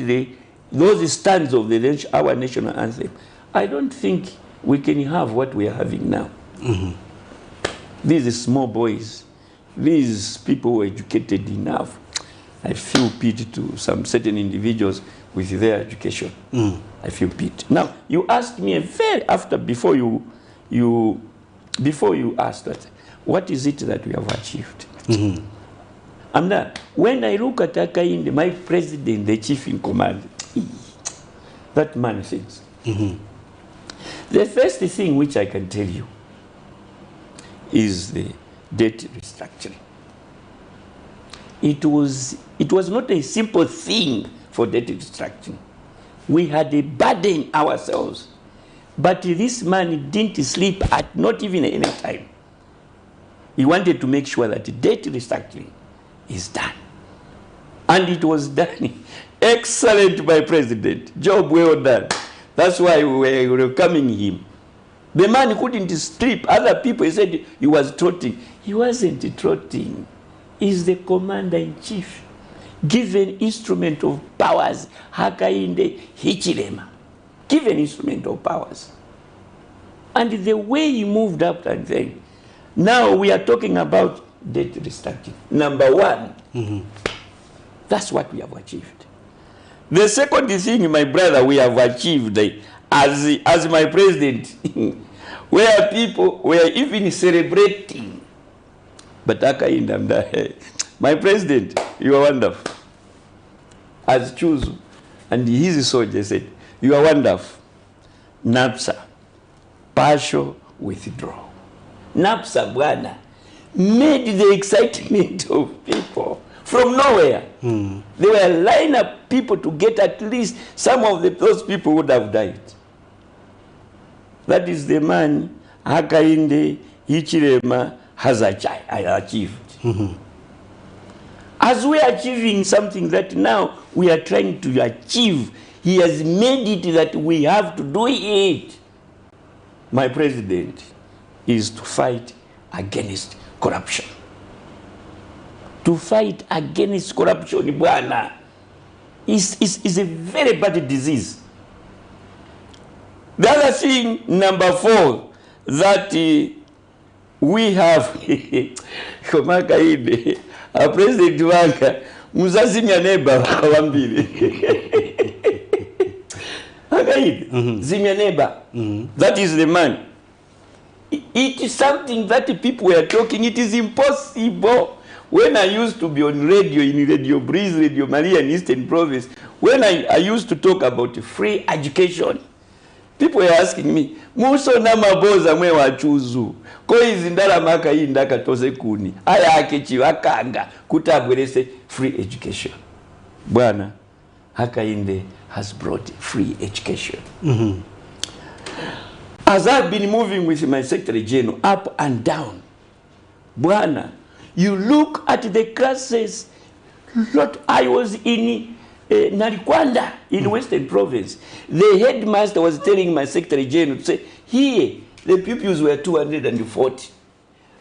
those stands of our national anthem, I don't think we can have what we are having now. These small boys, these people who are educated enough, I feel pity to some certain individuals with their education. I feel pity. Now, you asked me before you asked that, what is it that we have achieved? And when I look at Akainde, my president, the chief in command, that man thinks. The first thing which I can tell you is the debt restructuring. it was not a simple thing for debt restructuring. We had a burden ourselves. But this man didn't sleep at not even any time. He wanted to make sure that debt restructuring is done. And it was done. Excellent by President. Job well done. That's why we were welcoming him. The man couldn't sleep. Other people said he was trotting. He wasn't trotting. He's the commander-in-chief. Given instrument of powers, Hakainde Hichilema. Given instrument of powers. And the way he moved up and then, now we are talking about debt restructuring. Number one, that's what we have achieved. The second thing, my brother, we have achieved as my president, where people were even celebrating. But my president, you are wonderful. As Chuzu and his soldiers said, you are wonderful. NAPSA, partial withdrawal. NAPSA, Bwana, made the excitement of people from nowhere. They were lining up people to get at least some of those people would have died. That is the man Hakainde Hichilema has achieved. As we are achieving something that now we are trying to achieve, he has made it that we have to do it. My president is to fight against corruption. To fight against corruption, Bwana, is a very bad disease. The other thing, number 4, that we have, a president wanka, muzazimya neba wambili. Zimya neba. That is the man. It is something that people were talking. It is impossible. When I used to be on radio, in Radio Breeze, Radio Maria in Eastern Province, when I used to talk about free education, people were asking me, Muso na maboza mwe wachuzu. Ko izindala maka hii ndaka tose kuni. Aya akechi wakanga kutabwelese free education. Bwana, Hakainde has brought free education. As I've been moving with my Secretary General up and down, Bwana, you look at the classes. I was in Narikwanda in Western Province. The headmaster was telling my Secretary General to say, here, the pupils were 240.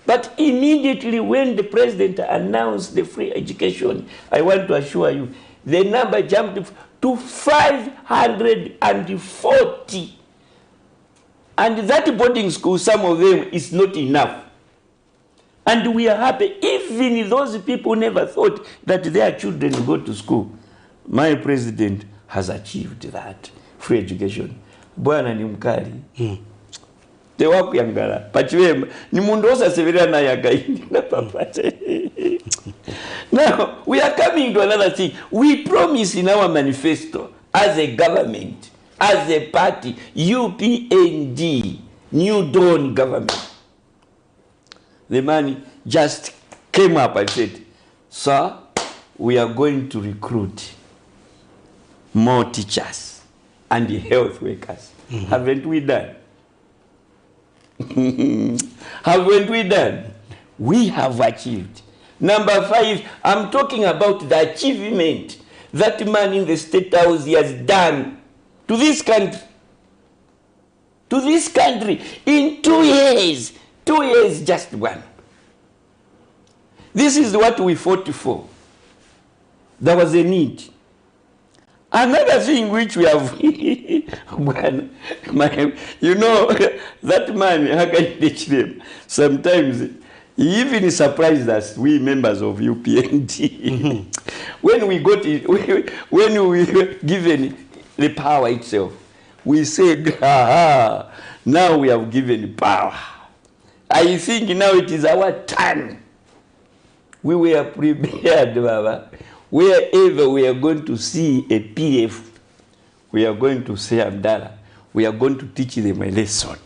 But immediately when the president announced the free education, I want to assure you, the number jumped to 540. And that boarding school, some of them, is not enough. And we are happy. Even those people who never thought that their children go to school, my president has achieved that. Free education. Bwana ni mkali. Te waku yangala. Pachiwema. Ni mundosa severa na yagaini na papate. Now, we are coming to another thing. We promise in our manifesto, as a government, as a party, UPND, New Dawn government. The man just came up and said, sir, we are going to recruit more teachers and health workers. Haven't we done? Haven't we done? We have achieved. Number 5, I'm talking about the achievement that man in the State House has done to this country. To this country in 2 years. 2 years, just one. This is what we fought for. There was a need. Another thing which we have, you know, that man, how can you teach them? Sometimes he even surprised us, we members of UPND. When we got it, when we were given the power itself, we said, now we have given power. I think now it is our turn. We were prepared, Baba. Wherever we are going to see a PF, we are going to say Abdallah. We are going to teach them a lesson.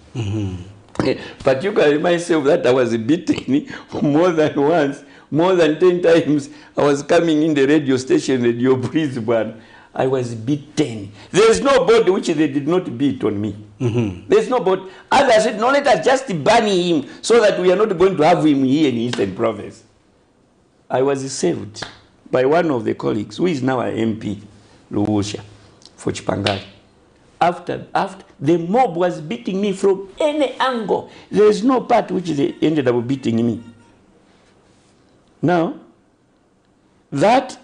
Particularly myself, that I was beaten more than once more than 10 times. I was coming in the radio station, Radio Brisbane. I was beaten. There's no body which they did not beat on me. There's no body. Others said, no, let us just ban him so that we are not going to have him here in Eastern Province. I was saved by one of the colleagues, who is now an MP, Luwusha, for Chipangali. After the mob was beating me from any angle. There is no part which they ended up beating me. Now, that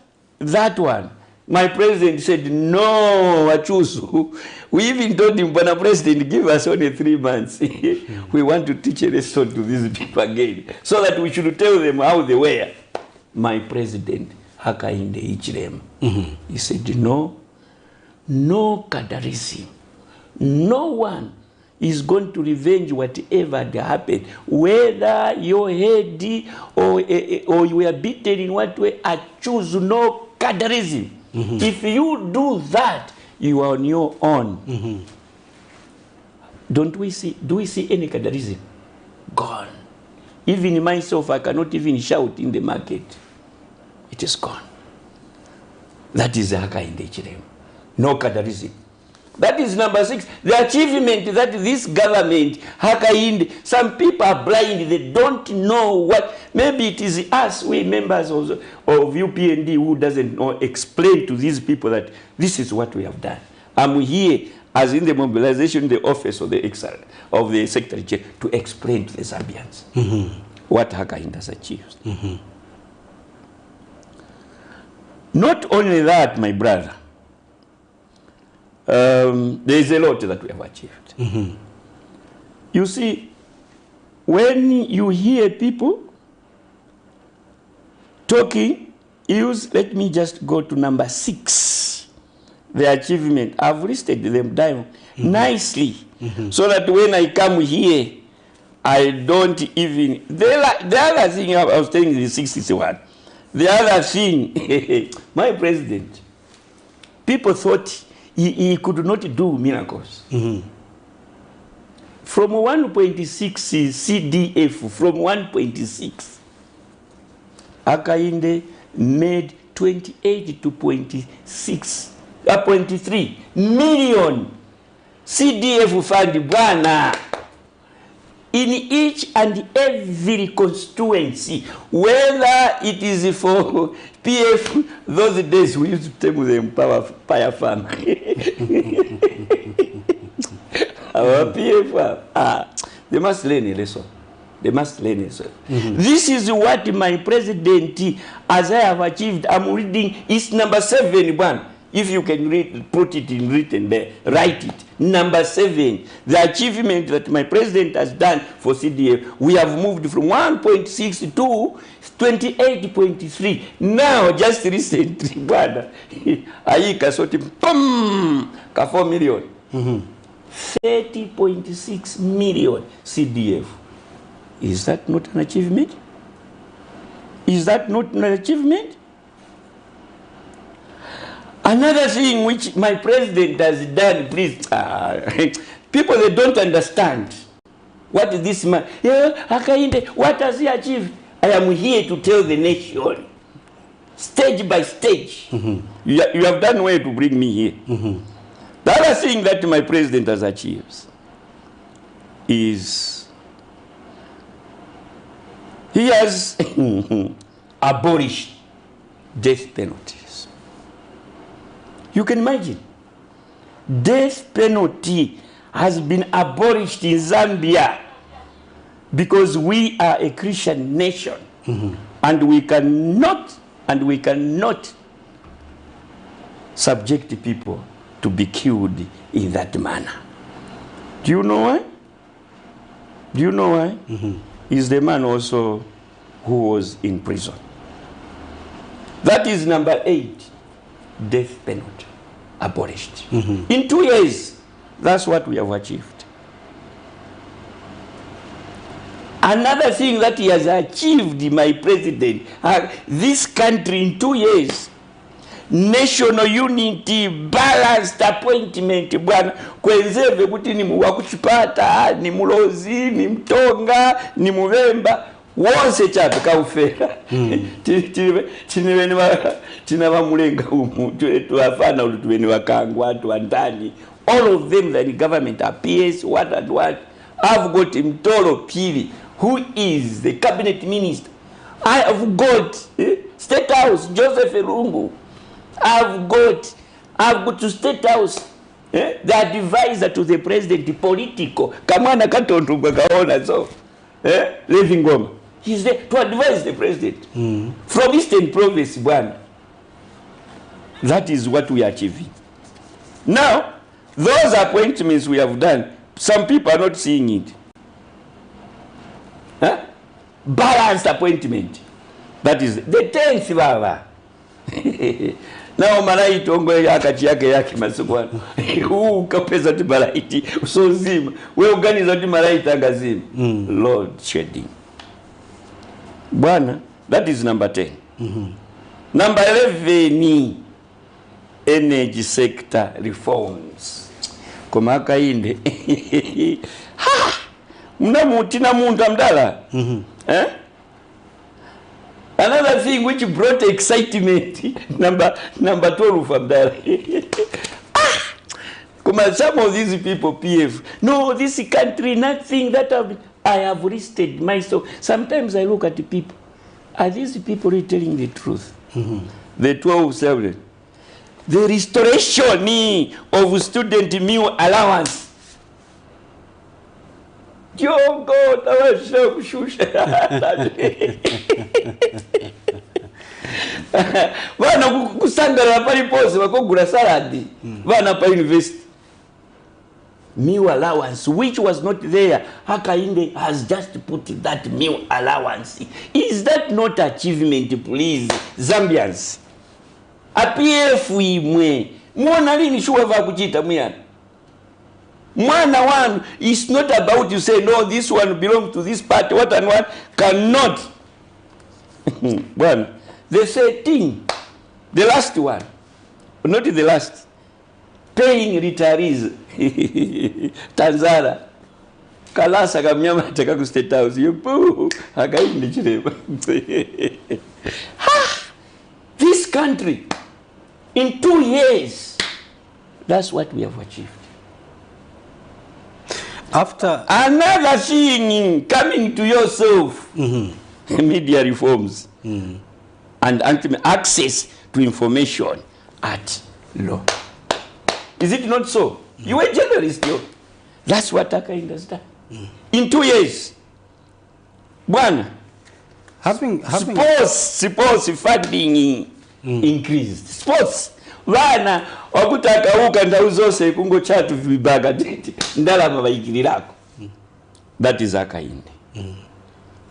one, my president said, no, Achusu. We even told him, Bwana President, give us only 3 months. We want to teach a lesson to these people again, so that we should tell them how they were. My president, Hakainde Hichilema, he said, no Kadarism. No one is going to revenge whatever had happened. Whether your head or you were beaten in what way, I choose no Kadarism. If you do that, you are on your own. Do we see any Kadarism? Gone. Even myself, I cannot even shout in the market. It is gone. That is the Hakainde Hichilema. No Kadarism. That is number 6. The achievement that this government, Hakainde, some people are blind, they don't know what. Maybe it is us, we members of UPND, who doesn't know, explain to these people that this is what we have done. I'm here, as in the mobilization in the office of the Secretary General, to explain to the Zambians what Hakainde has achieved. Not only that, my brother, there is a lot that we have achieved. You see, when you hear people talking, let me just go to number 6, the achievement. I've listed them down nicely, so that when I come here, I don't even, the other thing I was telling you, the 61, the other thing, my president, people thought he could not do miracles. From 1.6 CDF, from 1.6, Hakainde made 28 to 0.3 million CDF fund, bwana, in each and every constituency, whether it is for PF, those days we used to tell them Power Farm. Our PF, they must learn a lesson. They must learn a lesson. This is what my president, as I have achieved, I'm reading, is number 7, one. If you can read, put it in written there, write it. Number 7, the achievement that my president has done for CDF, we have moved from 1.6 to 28.3. Now, just recently, Aika soti, ka 4 million. 30.6 million CDF. Is that not an achievement? Is that not an achievement? Another thing which my president has done, please, people, they don't understand. What is this man? Hakainde, what has he achieved? I am here to tell the nation, stage by stage. You have done well to bring me here. The other thing that my president has achieved is he has abolished death penalties. You can imagine, death penalty has been abolished in Zambia because we are a Christian nation, and we cannot subject people to be killed in that manner. Do you know why? Do you know why? He's the man also who was in prison. That is number 8, death penalty abolished. In 2 years, that's what we have achieved. Another thing that he has achieved, my president, this country in 2 years, national unity, balanced appointment, bwana, kwenzeve kuti ni wakuchipata, ni mulozi, ni mtonga, ni muvemba, wonse chape kaufera tina bamulenga umu tuafana ulutubeni wakangwa watu andani, all of them that the government appears what and what. I've got Mtolo Pili, who is the cabinet minister. I have got State House Joseph Erungu. I've got to State House the advisor to the president, political. Kamana Katontu Bagaona so Living Goma. He's there to advise the president from Eastern Province, one. That is what we are achieving. Now, those appointments we have done, some people are not seeing it. Balanced appointment. That is the 10th baba. Now malaiti ongo yakati yake masukwana. Ukapeza ti malaiti so zima. We organize ti malaiti angazima. Lord shedding. Bwana, that is number 10. Number 11 energy sector reforms. Komaka inde. Mnamutina muntu amdala. Another thing which brought excitement, number 12 from there. Some of these people, PF, no, this country, nothing that I have listed myself. Sometimes I look at the people. Are these people really telling the truth? The 12-7. The restoration of student meal allowance. Yo God, I was so shusha. Vana kusangara pali pose vakogura salad. Vana pa university. Meal allowance, which was not there. Hakainde has just put that meal allowance. Is that not achievement, please, Zambians? APF imwe. Mwana lini shuwa vakuchita mwana. Mwana one is not about to say, no, this one belongs to this party, what and what, cannot. One, the 13, the last one, not the last, paying retirees, Tanzara, Kalasa Gamyama Takaku State House, you poo, this country, in 2 years, that's what we have achieved. After another thing coming to yourself, media reforms and access to information at law. Is it not so? You were journalist, yo. That's what Akainda has done. In 2 years, one, sports funding increased. Sports. Vana wakutaka uka ndauzose kungo chatu vibaga tete ndala babayikilirako. That is Akainde.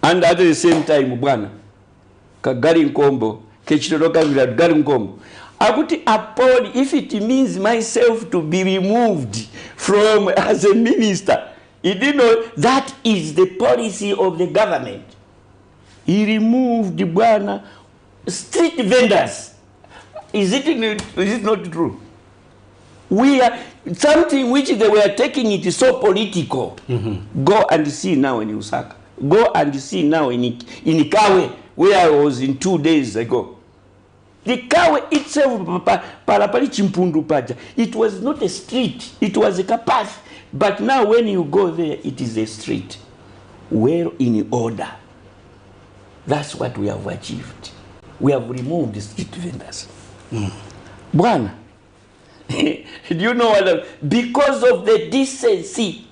And at the same time bwana kagari nkombo kechitoka vila gari nkombo akuti upon if it means myself to be removed from as a minister, he did know that is the policy of the government. He removed bwana street vendors. Is it not true? We are something which they were taking it so political. Go and see now in Usaka. Go and see now in Ikawe, where I was in 2 days ago. The Kawe itself, Parapali Chimpundu Paja, it was not a street, it was a path. But now when you go there, it is a street. Well in order. That's what we have achieved. We have removed the street vendors. Bwana, do you know what? Because of the decency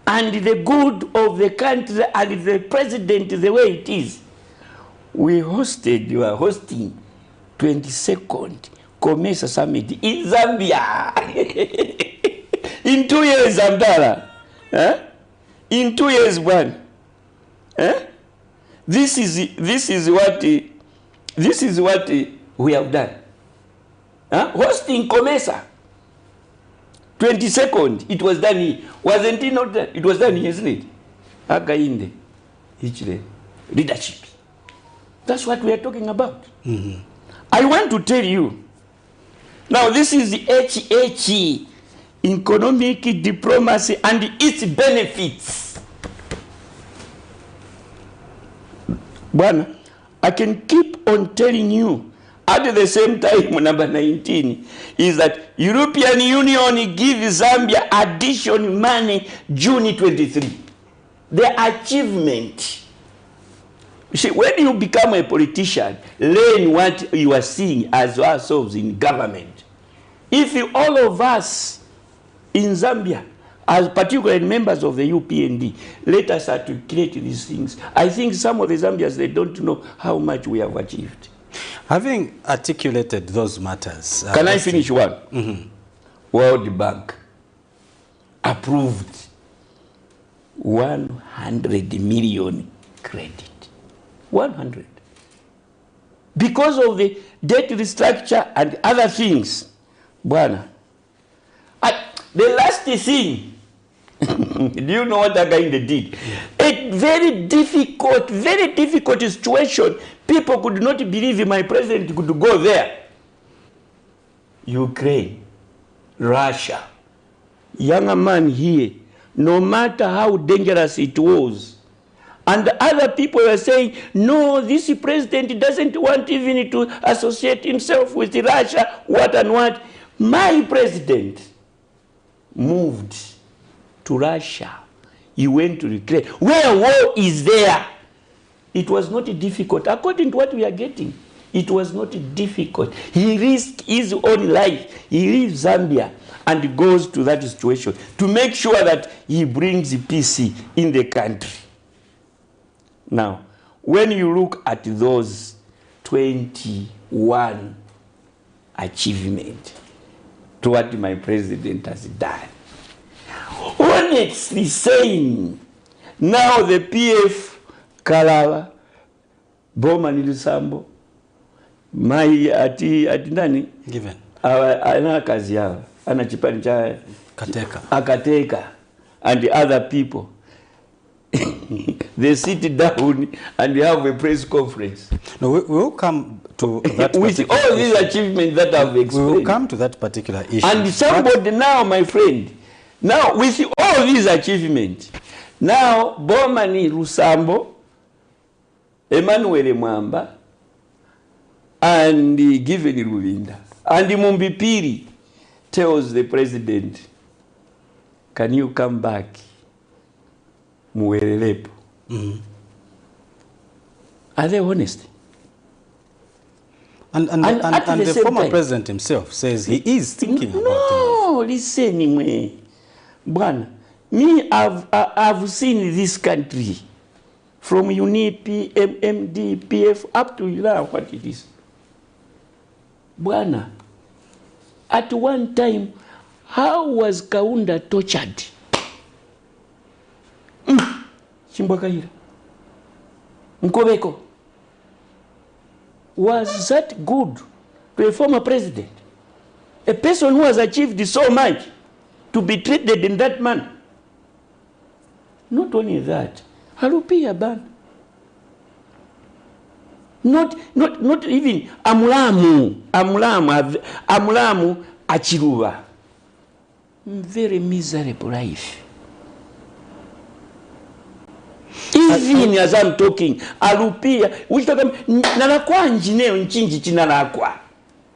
and the good of the country and the president the way it is, we are hosting 22nd Commerce Summit in Zambia. In 2 years, Amdala. In 2 years, one. This is what we have done. Hosting Comesa. 22nd, it was done here. Wasn't it not done? It was done here, isn't it? Akainde. Leadership. That's what we are talking about. I want to tell you. Now, this is the HH, economic diplomacy and its benefits. Bwana, I can keep on telling you. At the same time, number 19 is that European Union gives Zambia additional money June 23. The achievement. You see, when you become a politician, learn what you are seeing as ourselves in government. If all of us in Zambia, as particularly members of the UPND, let us articulate these things. I think some of the Zambians, they don't know how much we have achieved. Having articulated those matters... Can I finish one? Mm-hmm. World Bank approved 100 million credit. 100. Because of the debt restructure and other things. Bwana. The last thing, do you know what that guy did? A very difficult situation. People could not believe my president could go there. Ukraine, Russia, younger man here, no matter how dangerous it was. And other people were saying, no, this president doesn't want even to associate himself with Russia, what and what. My president moved to Russia. He went to Ukraine. Where war is there, it was not difficult. According to what we are getting, it was not difficult. He risked his own life. He leaves Zambia and goes to that situation to make sure that he brings peace in the country. Now, when you look at those 21 achievements to what my president has done, honestly saying, now the PF Kalala, Bowman Lusambo, my ati nani? Given. Ana kazi yao, ana chipani cha Akateka, and the other people. They sit down and have a press conference. No, we will come to that with all these achievements that I've explained. We will come to that particular issue. And somebody now, my friend, now with all these achievements, now Bomani Rusambo, Emmanuel Mwamba, and Given Rulinda, and Mumbipiri tells the president, can you come back? Muwerelepo. Are they honest? And the former president himself says he is thinking about it. No, listen, me. Bwana, me, I've seen this country from UNIP, MD, PF, up to now what it is. Bwana, at one time, how was Kaunda tortured? Chimbwakaira. Nkobeko. Was that good to a former president? A person who has achieved so much to be treated in that manner? Not only that, Harupia ban. Not even Amulamu Achiruva. Very miserable life. Even as I'm talking, Arupia, which Nalakwa njineo nchinji chinalakwa.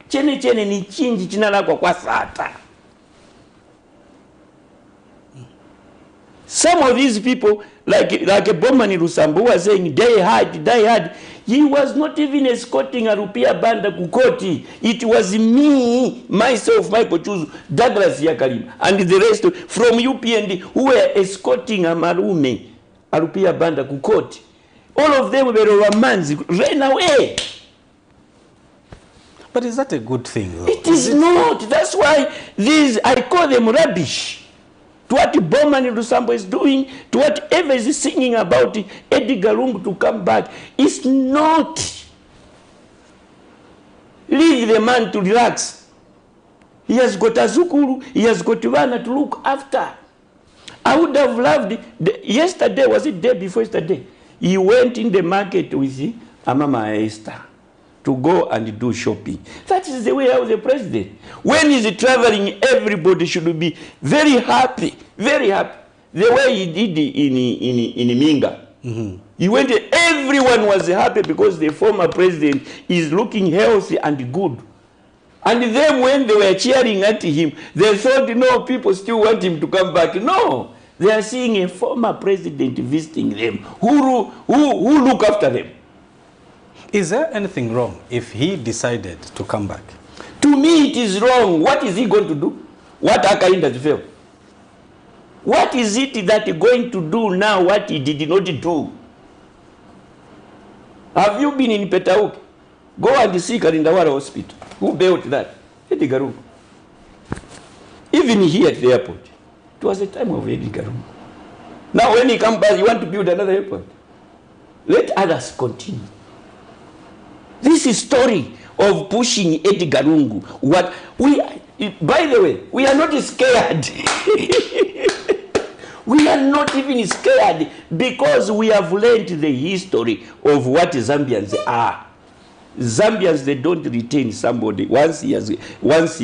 Chene ni chinji chinalakwa kwa sata. Some of these people, like a Bomani Rusambo, was saying, die hard. He was not even escorting a Rupia Banda Kukoti. It was me, myself, Michael Chuzu, Douglas Yakalim, and the rest from UPND who were escorting a Marume, a Rupia Banda Kukoti. All of them were Romans, ran away. But is that a good thing, though? It is not. That's why these, I call them rubbish. To what Bomani Rusambo is doing, to whatever is singing about Edgar Lungu to come back, it's not. Leave the man to relax. He has got Azukuru, he has got Ivana to look after. I would have loved yesterday, was it day before yesterday? He went in the market with Amama Esther to go and do shopping. That is the way of the president. When he's traveling, everybody should be very happy, very happy. The way he did in Minga. He went, everyone was happy because the former president is looking healthy and good. And then when they were cheering at him, they thought, no, people still want him to come back. No, they are seeing a former president visiting them. Who look after them? Is there anything wrong if he decided to come back? To me, it is wrong. What is he going to do? What Hakainde has failed? What is it that he's going to do now what he did not do? Have you been in Petauke? Go and see Karindawara Hospital. Who built that? Eddie Garungu. Even here at the airport, it was the time of Eddie Garungu. Now when he comes back, you want to build another airport. Let others continue. This is story of pushing Eddie Garungu. By the way, we are not scared. We are not even scared because we have learned the history of what Zambians are. Zambians, they don't retain somebody. Once he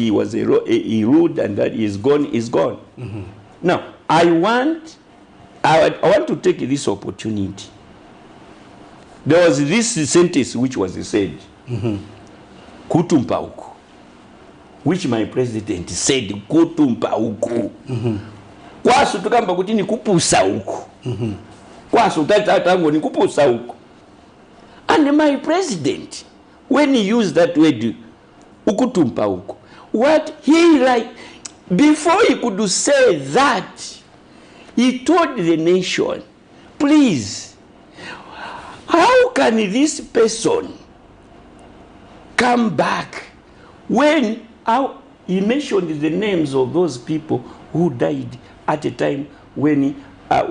was he ruled and that he is gone, is gone. Mm-hmm. Now, I want to take this opportunity. There was this sentence which was said, Kutumpa uku, which my president said, Kutumpa uku. Kwasu tukamba kuti ni kupusa uku. Kwasu tango ni kupusa uku. And my president, when he used that word, ukutumpa uku, what he before he could say that, he told the nation, please, how can this person come back when he mentioned the names of those people who died at a time when Eddie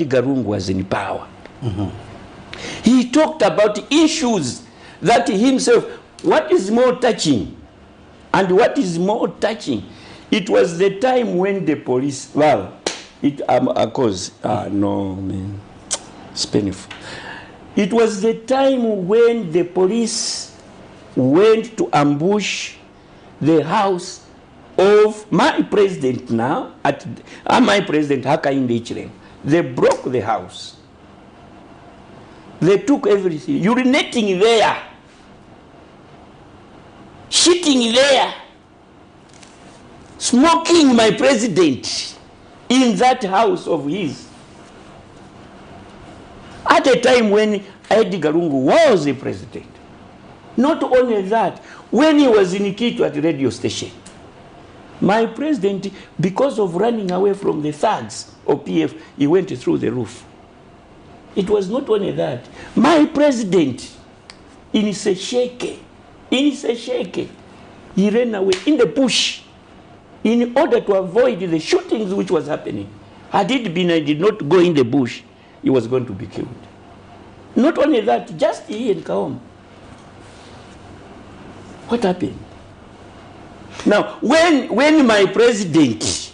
Garungu was in power. He talked about issues that himself, what is more touching? And what is more touching? It was the time when the police, no, man, it's painful. It was the time when the police went to ambush the house of my president now, my president Hakainde Hichilema. They broke the house. They took everything, urinating there, shitting there, smoking my president in that house of his. At a time when Eddie Garungu was the president. Not only that, when he was in Kitu at the radio station, my president, because of running away from the thugs of PF, he went through the roof. It was not only that. My president, in Sesheke, he ran away in the bush in order to avoid the shootings which was happening. Had it been I did not go in the bush, he was going to be killed. Not only that, just he and Kaom. What happened? Now, when my president,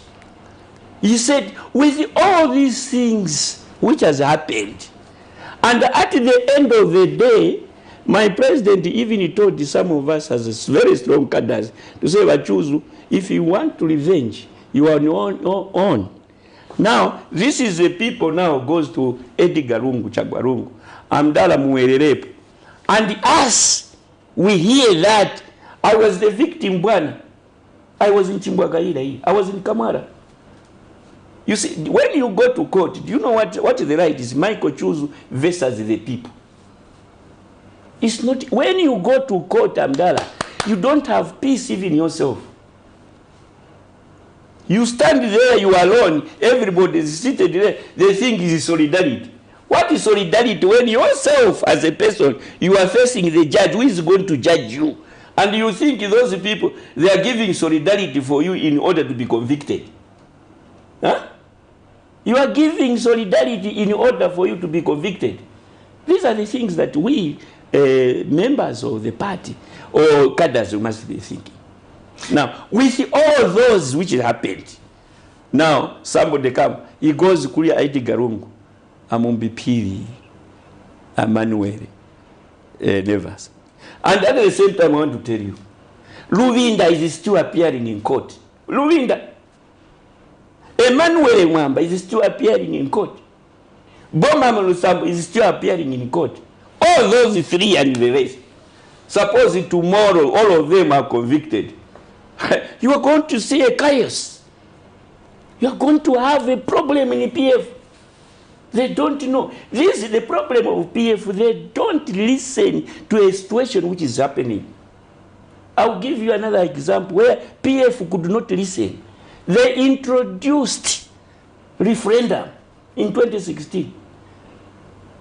he said, with all these things which has happened, and at the end of the day, my president even told some of us as very strong cadres to say, Bachuzu, if you want to revenge, you are on your own. Now, this is the people now goes to Eddie Garungu, Chagwarungu, Amdala Muererepo. And us, we hear that. I was the victim, Bwana. I was in Chimbwagaira. I was in Kamara. You see, when you go to court, do you know what the right is? Michael Chuzu versus the people. It's not, when you go to court, Amdala, you don't have peace even yourself. You stand there, you are alone, everybody is seated there, they think it is solidarity. What is solidarity when yourself as a person, you are facing the judge who is going to judge you? And you think those people, they are giving solidarity for you in order to be convicted. Huh? You are giving solidarity in order for you to be convicted. These are the things that we, members of the party, or cadres, must be thinking. Now, with all those which happened, now somebody come, he goes to Eddie Garungu, Amumbi Piri, Emmanuel, Nevers. And at the same time, I want to tell you, Luvinda is still appearing in court. Luvinda. Emmanuel Mwamba is still appearing in court. Boma Lusambo is still appearing in court. All those three and the rest. Suppose tomorrow all of them are convicted. You are going to see a chaos. You are going to have a problem in PF. They don't know. This is the problem of PF. They don't listen to a situation which is happening. I'll give you another example where PF could not listen. They introduced referendum in 2016.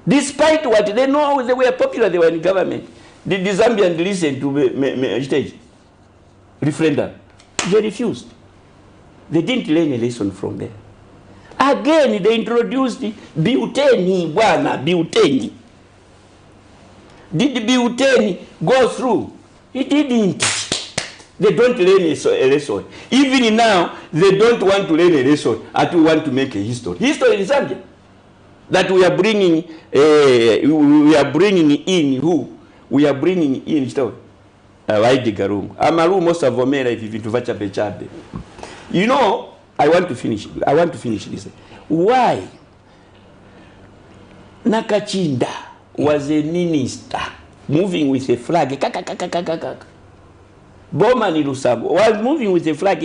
Despite what they know, they were popular, they were in government. Did the Zambians listen to stage referendum? They refused. They didn't learn a lesson from there. Again, they introduced Biuteni, Biuteni. Did Biuteni go through? It didn't. They don't learn a lesson. Even now, they don't want to learn a lesson, and we want to make a history. History is something that we are bringing. We are bringing in who? We are bringing in story. Amaru most of Omera if you to vacha. You know, I want to finish this. Why? Nakachinda was a minister moving with a flag. Bomani Lusambo was moving with a flag.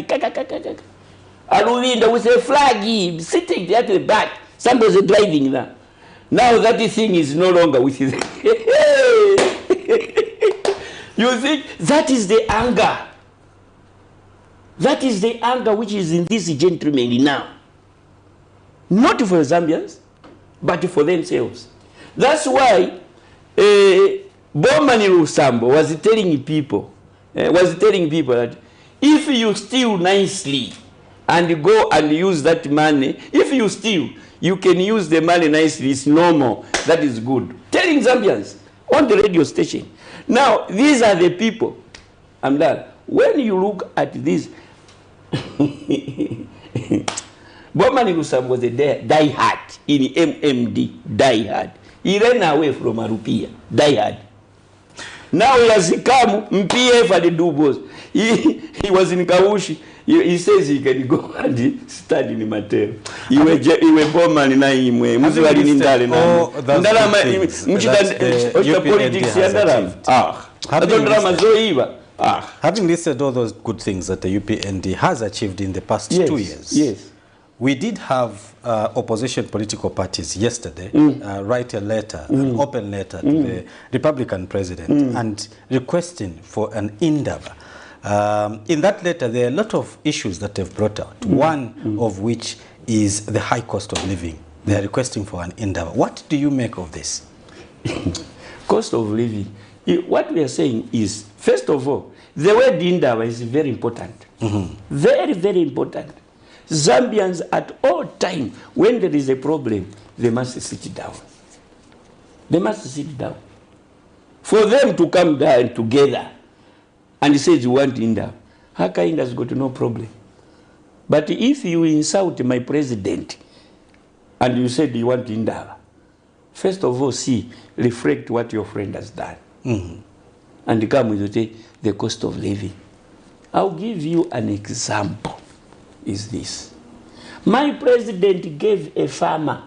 Aluvinda with a flag sitting there at the back. Somebody's driving that. Now that thing is no longer with his. You think that is the anger? That is the anger which is in this gentleman now. Not for Zambians, but for themselves. That's why Bomani Lusambo was telling people that if you steal nicely and go and use that money, if you steal, you can use the money nicely, it's normal, that is good. Telling Zambians on the radio station. Now, these are the people. I'm done. When you look at this, Bomani Lusambo was a die-hard in MMD, die-hard. He ran away from Arupia, die-hard. Now he has come, MPF and the Dubos. He was in Kawushi. He says he can go and study in Mateo. He was Bomani na imwe. Muziwali nindale na. Ndala politics Having listed all those good things that the UPND has achieved in the past 2 years. Yes. We did have opposition political parties yesterday write a letter, an open letter to the Republican president and requesting for an indaba. In that letter, there are a lot of issues that they've brought out, one of which is the high cost of living. They are requesting for an indaba. What do you make of this? Cost of living. What we are saying is, first of all, the word indaba is very important. Very, very important. Zambians at all time, when there is a problem, they must sit down. They must sit down. For them to come down together and say you want Inda, Haka Inda's got no problem. But if you insult my president and you said you want Inda, first of all, reflect what your friend has done. And come with the cost of living. I'll give you an example. Is this. My president gave a farmer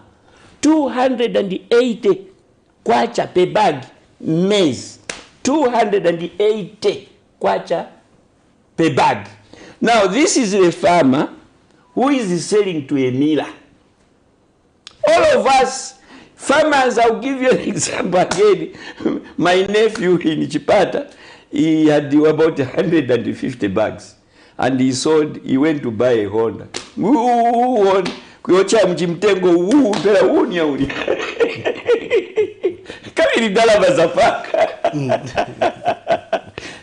280 kwacha per bag maize. 280 kwacha per bag. Now this is a farmer who is selling to a miller. All of us farmers, I'll give you an example again. My nephew in Chipata, he had about 150 bags. And he went to buy a Honda.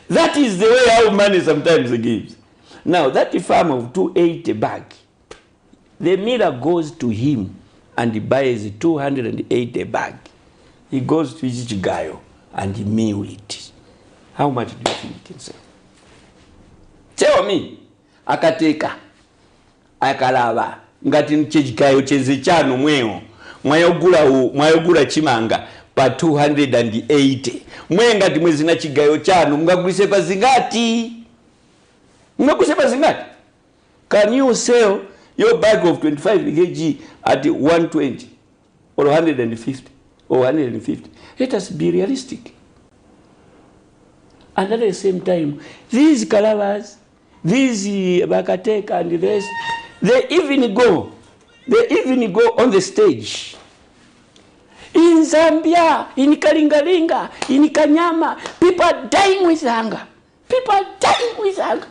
That is the way how money sometimes gives. Now, that farm of 280 bag, the miller goes to him and he buys 280 bag. He goes to his Chigayo and he meal it. How much do you think he can sell? Tell me, akateka, akalava, ngati nchijikayo chenze chanu mweo, mwayogula chimanga, pa 280. Mwe ngati mwezi na chigayo chanu, mngagulise pa zingati? Mngagulise pa zingati? Can you sell your bag of 25 kg at 120 or 150 or 150. Let us be realistic. And at the same time, these Kalabas, these Bakateka and the rest, they even go on the stage. In Zambia, in Kalingalinga, in Kanyama, people are dying with hunger. People are dying with hunger.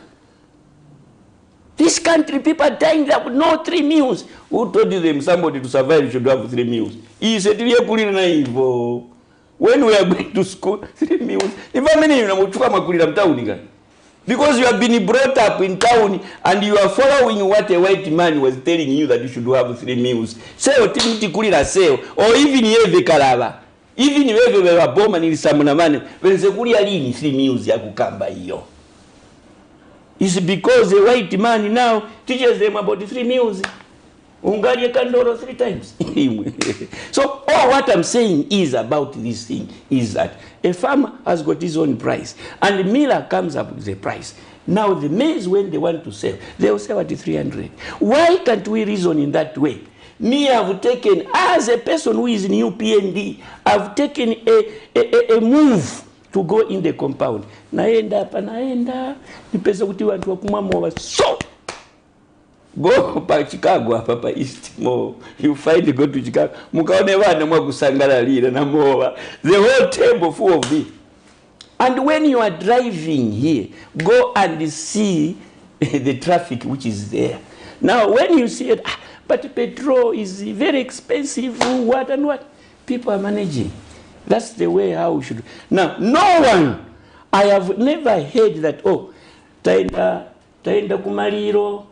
This country, people are dying that with no 3 meals. Who told them somebody to survive should have 3 meals? He said, when we are going to school, 3 meals. Because you have been brought up in town and you are following what a white man was telling you that you should have 3 meals. Say, or even the Kalaba. Even if you were born in Samunamani, when the Kurialini 3 meals, Yakukamba yo. It's because the white man now teaches them about the 3 meals. Ungaria Kandoro 3 times. So all what I'm saying is about this thing is that a farmer has got his own price and the miller comes up with the price. Now the maize, when they want to sell, they will sell at 300. Why can't we reason in that way? Me, I've taken, as a person who is new PND, I've taken a move to go in the compound. Naenda, nipesa kuti watu wakumwa so go pa Chicago papa East mo. You find go to Chicago. Mukaone vana mwa kusangalalira na mowa. The whole table full of it. And when you are driving here, go and see the traffic which is there. Now when you see it, but petrol is very expensive, what and what, people are managing. That's the way how we should. Now, no one, I have never heard that, oh, taenda kumaliro,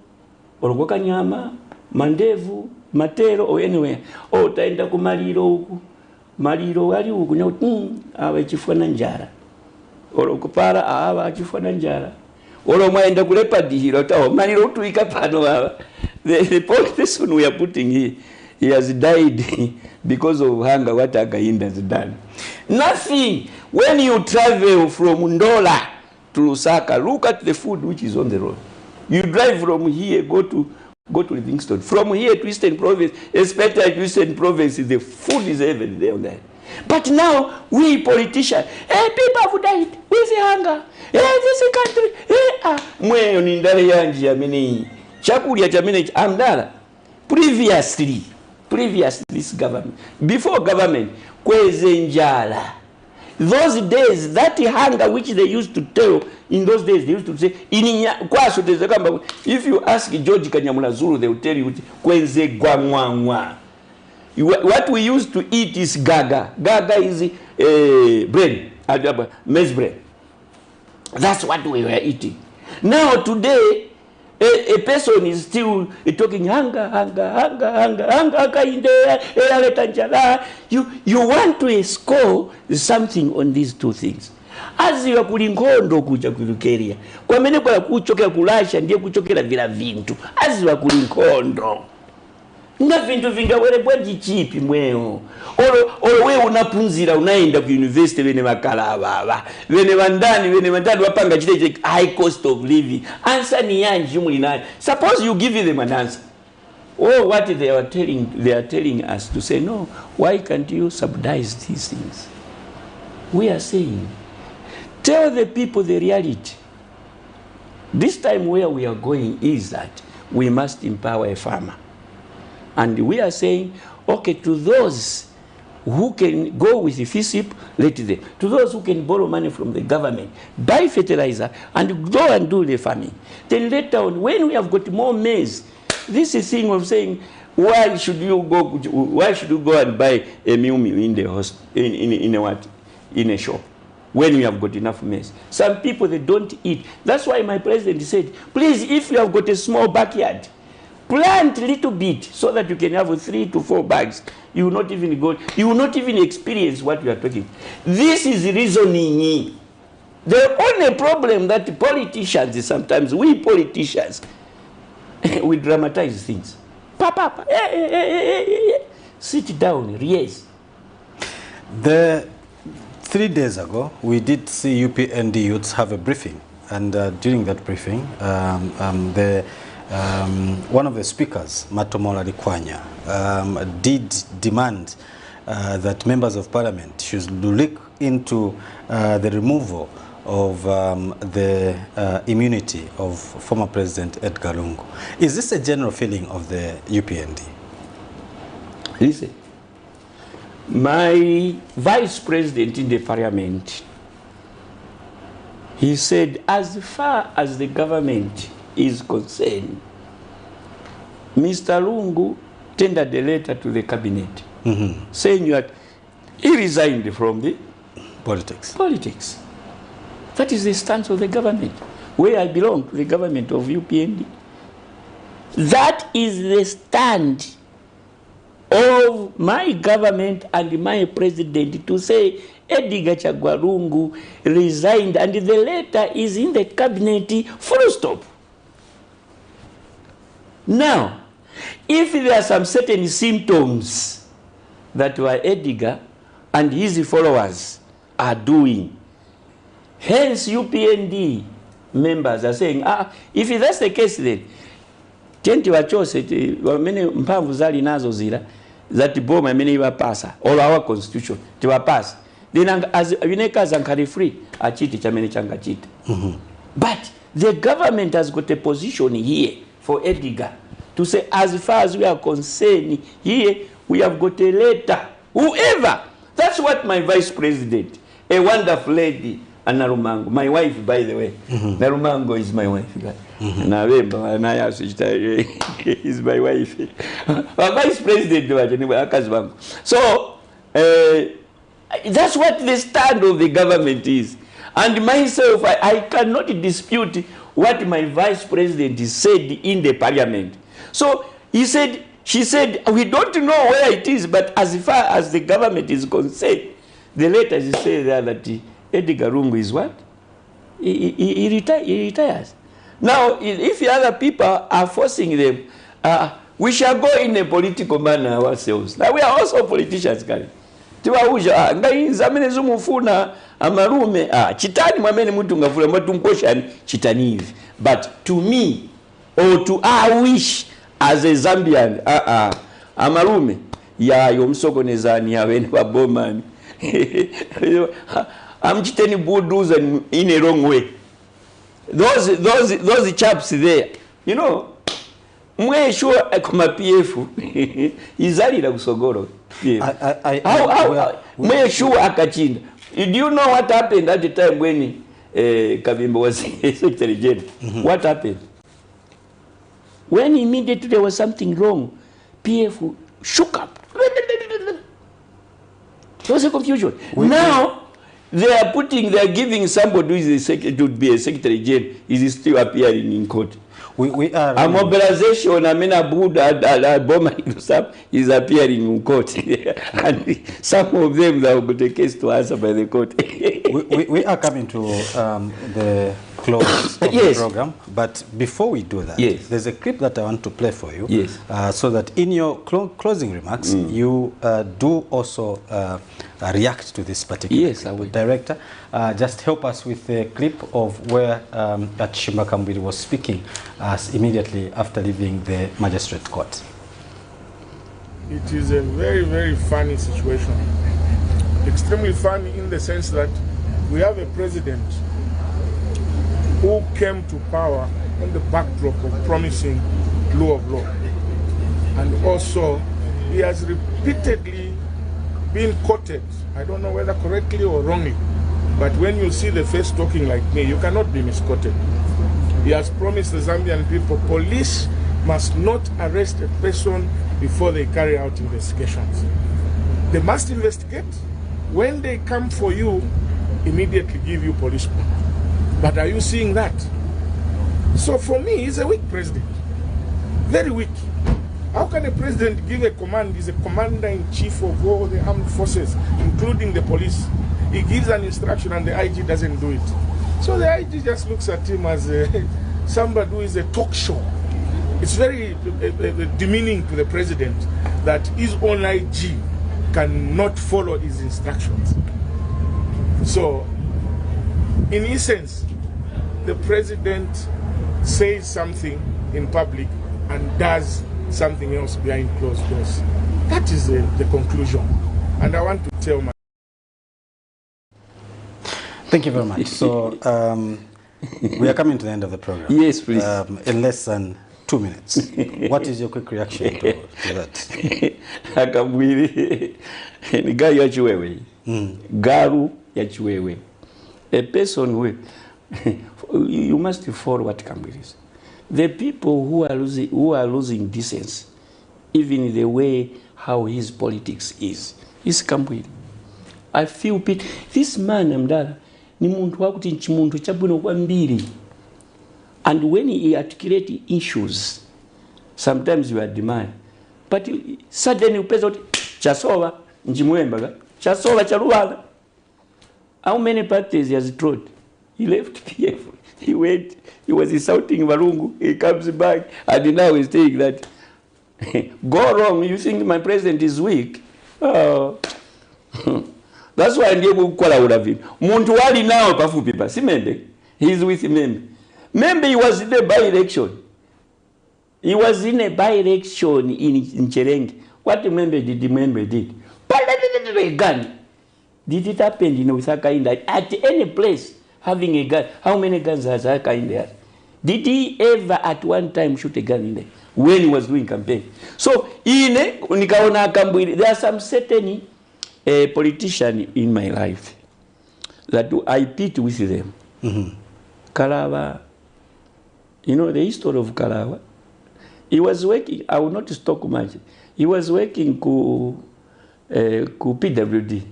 or Kanyama, Mandevu, Matero, or anywhere. Oh, taenda kumaliro, maliro, wali ukunya, awa chifwana njara. Or okupara, awa chifwana njara. Or omaenda kulepa dihiro, tao, maliro tuika pano awa. The poor person we are putting here, he has died because of hunger. What Againda has done? Nothing. When you travel from Ndola to Lusaka, look at the food which is on the road. You drive from here, go to Livingston. From here to Eastern Province, especially at Eastern Province, the food is heaven there on that. But now, we politicians, people have died with hunger. This country, Chakulia Jamine Amdala. Previously, this government, before government, Kwezenjala. Those days, that hunger which they used to tell, in those days, they used to say, if you ask George Kanyamula Zulu, they will tell you, Kwenze Gwamwangwa. What we used to eat is gaga. Gaga is bread, maize bread. That's what we were eating. Now, today, a person is still talking hunger. You want to score something on these two things. As you are kulingondo kuja kurukeria. Kwa mene kwa kuchokea kulasha ndiye kuchokea vila vintu. As you are kulingondo. Nga vintu vinga wele bwaji chipi mweo. Olo we unapunzira unaenda ku university vene makalaba. Vene mandani wapanga chite high cost of living. Answer ni yanji mulina. Suppose you give them an answer. Oh, what they are telling us to say, no, why can't you subsidize these things? We are saying, tell the people the reality. This time where we are going is that we must empower a farmer. And we are saying, okay, to those who can go with the FISIP, let them. To those who can borrow money from the government, buy fertilizer, and go and do the farming. Then later on, when we have got more maize, this is thing of saying, why should you go and buy a meal in the house, in a shop, when you have got enough maize? Some people, they don't eat. That's why my president said, please, if you have got a small backyard, plant a little bit so that you can have 3 to 4 bags. You will not even experience what you are talking. This is reasoning. The only problem that politicians, sometimes we politicians, we dramatize things. Papa, sit down, yes. 3 days ago, we did see UPND youths have a briefing. And during that briefing, the one of the speakers, Matomola Likwanya, did demand that members of parliament should look into the removal of the immunity of former President Edgar Lungu. Is this a general feeling of the UPND? Listen, my vice president in the parliament, he said, as far as the government is concerned, Mr. Lungu tendered a letter to the cabinet saying that he resigned from the politics. That is the stance of the government, where I belong to the government of UPND. That is the stand of my government and my president to say Edgar Chagwa Lungu resigned, and the letter is in the cabinet, full stop. Now, if there are some certain symptoms that were Edgar and his followers are doing, hence UPND members are saying, if that's the case, then tenti wachose wamene mpamvu zali nazo zira that boma mene iwapasa all our constitution tiwapasa then as wineka zankari free achiti chamene changa chiti. But the government has got a position here for Edgar to say, as far as we are concerned here, we have got a letter, whoever. That's what my vice president, a wonderful lady, Narumango, my wife, by the way. Narumango is my wife. Is my wife. Vice president. So that's what the stand of the government is. And myself, I cannot dispute what my vice president said in the parliament. So he said, she said, we don't know where it is, but as far as the government is concerned, the letter says there that Edgar Lungu is what? He retires. Now, if the other people are forcing them, we shall go in a political manner ourselves. Now, we are also politicians, guys. Amarume, chitani mwamene mtu ngafula mtu mkoshani chitani hivi. But to me, or to I wish as a Zambian, amarume ya yomsokonezani ya wene wabomani. I'm chitani bulldozer in a wrong way. Those chaps there, you know, mwe sure kuma PF izali la kusogoro PF. Mwe sure akachinda. Do you know what happened at the time when Kavimbo was Secretary General? What happened? When immediately there was something wrong, PF shook up. There was a confusion. Now they are giving somebody who is to be a Secretary General is still appearing in court. We are a mobilization. I mean, a bomber is appearing in court, and some of them that will be the case to answer by the court. we are coming to the close of the program, but before we do that, there's a clip that I want to play for you, so that in your closing remarks, you do also react to this particular clip. I will. Director, just help us with a clip of where Chishimba Kambwili was speaking immediately after leaving the magistrate court. It is a very, very funny situation. Extremely funny in the sense that we have a president who came to power on the backdrop of promising rule of law. And also, he has repeatedly been quoted, I don't know whether correctly or wrongly, but when you see the face talking like me, you cannot be misquoted. He has promised the Zambian people, police must not arrest a person before they carry out investigations. They must investigate. When they come for you, immediately give you police bond. But are you seeing that? So for me, he's a weak president. Very weak. How can a president give a command? He's a commander-in-chief of all the armed forces, including the police. He gives an instruction and the IG doesn't do it. So the IG just looks at him as somebody who is a talk show. It's very demeaning to the president that his own IG cannot follow his instructions. So, in essence, the president says something in public and does something else behind closed doors. That is the conclusion. And I want to tell my... Thank you very much. So we are coming to the end of the program. Yes, please. In less than 2 minutes. What is your quick reaction to that? Akambwiri ni garu ya chiwewe. Garu ya chiwewe. A person who you must follow what Kambwiri is. The people who are losing decency, even in the way how his politics is Kambwiri. I feel pity. This man Amdala ni muntu wakuti nchimuntu chabwino kwambiri. And when he articulates issues, sometimes you admire. But suddenly upeza chasoba njimwembaga chasoba charuwana. How many parties he has trod? He left PF. He went. He was insulting Varungu. He comes back, and now he's saying that go wrong. You think my president is weak? Oh. That's why ndiye kukola uravini. Muntu wali nao pafupi pa simende. He's with Membe. Membe he was in a by-election. He was in a by-election in Cherenge. What Membe did? Membe did. A gun. Did it happen in Hakainde at any place having a gun? How many guns has Hakainde had? Did he ever at one time shoot a gun in there when he was doing campaign? So there are some certain politicians in my life that I pity with them. Kalaba, you know the history of Kalaba. He was working. I will not talk much. He was working ku PWD.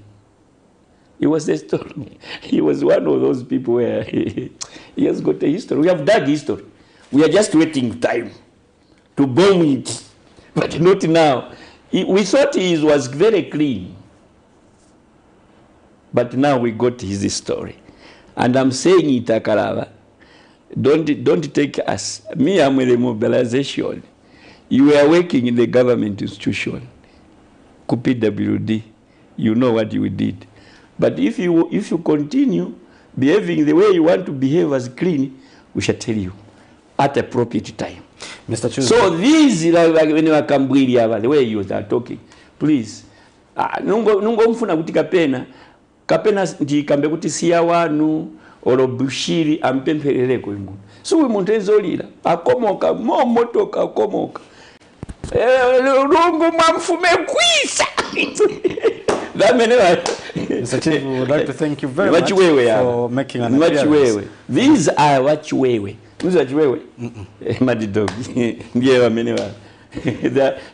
He was a story. He was one of those people where he has got a history. We have dug history. We are just waiting time to bomb it, but not now. We thought he was very clean, but now we got his story. And I'm saying it, Akarava, don't take us. Me, I'm with the mobilization. You are working in the government institution, PWD. You know what you did. But if you continue behaving the way you want to behave as clean, we shall tell you at appropriate time. Mr. Chus. So these, when you are Kambwiri, the way you are talking, please, nungo mfuna kuti kapena ndi kambe kuti siya wanu olo bushiri ampempherereko imuntu. So we muntu ezolira akomoka momotoka akomoka. Lungu mamfume kwisa. Mr. Chief, we would like to thank you very much for making an appearance. These are Wachiwewe. These are Wachiwewe. Mad dog.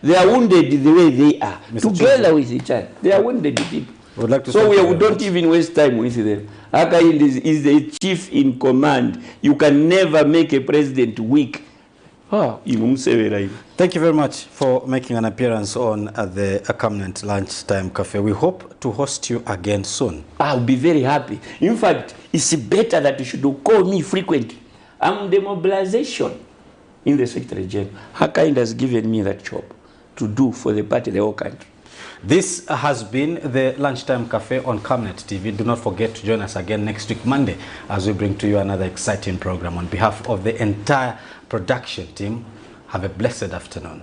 They are wounded the way they are. Together with each other. They are wounded people. Would like to so we don't even waste time with them. Hakainde is the chief in command. You can never make a president weak. Thank you very much for making an appearance on the Camnet Lunchtime Cafe. We hope to host you again soon. I'll be very happy. In fact, it's better that you should call me frequently. I'm the mobilization in the Secretary General. Hakainde has given me that job to do for the party, the whole country. This has been the Lunchtime Cafe on Camnet TV. Do not forget to join us again next week, Monday, as we bring to you another exciting program. On behalf of the entire production team, have a blessed afternoon.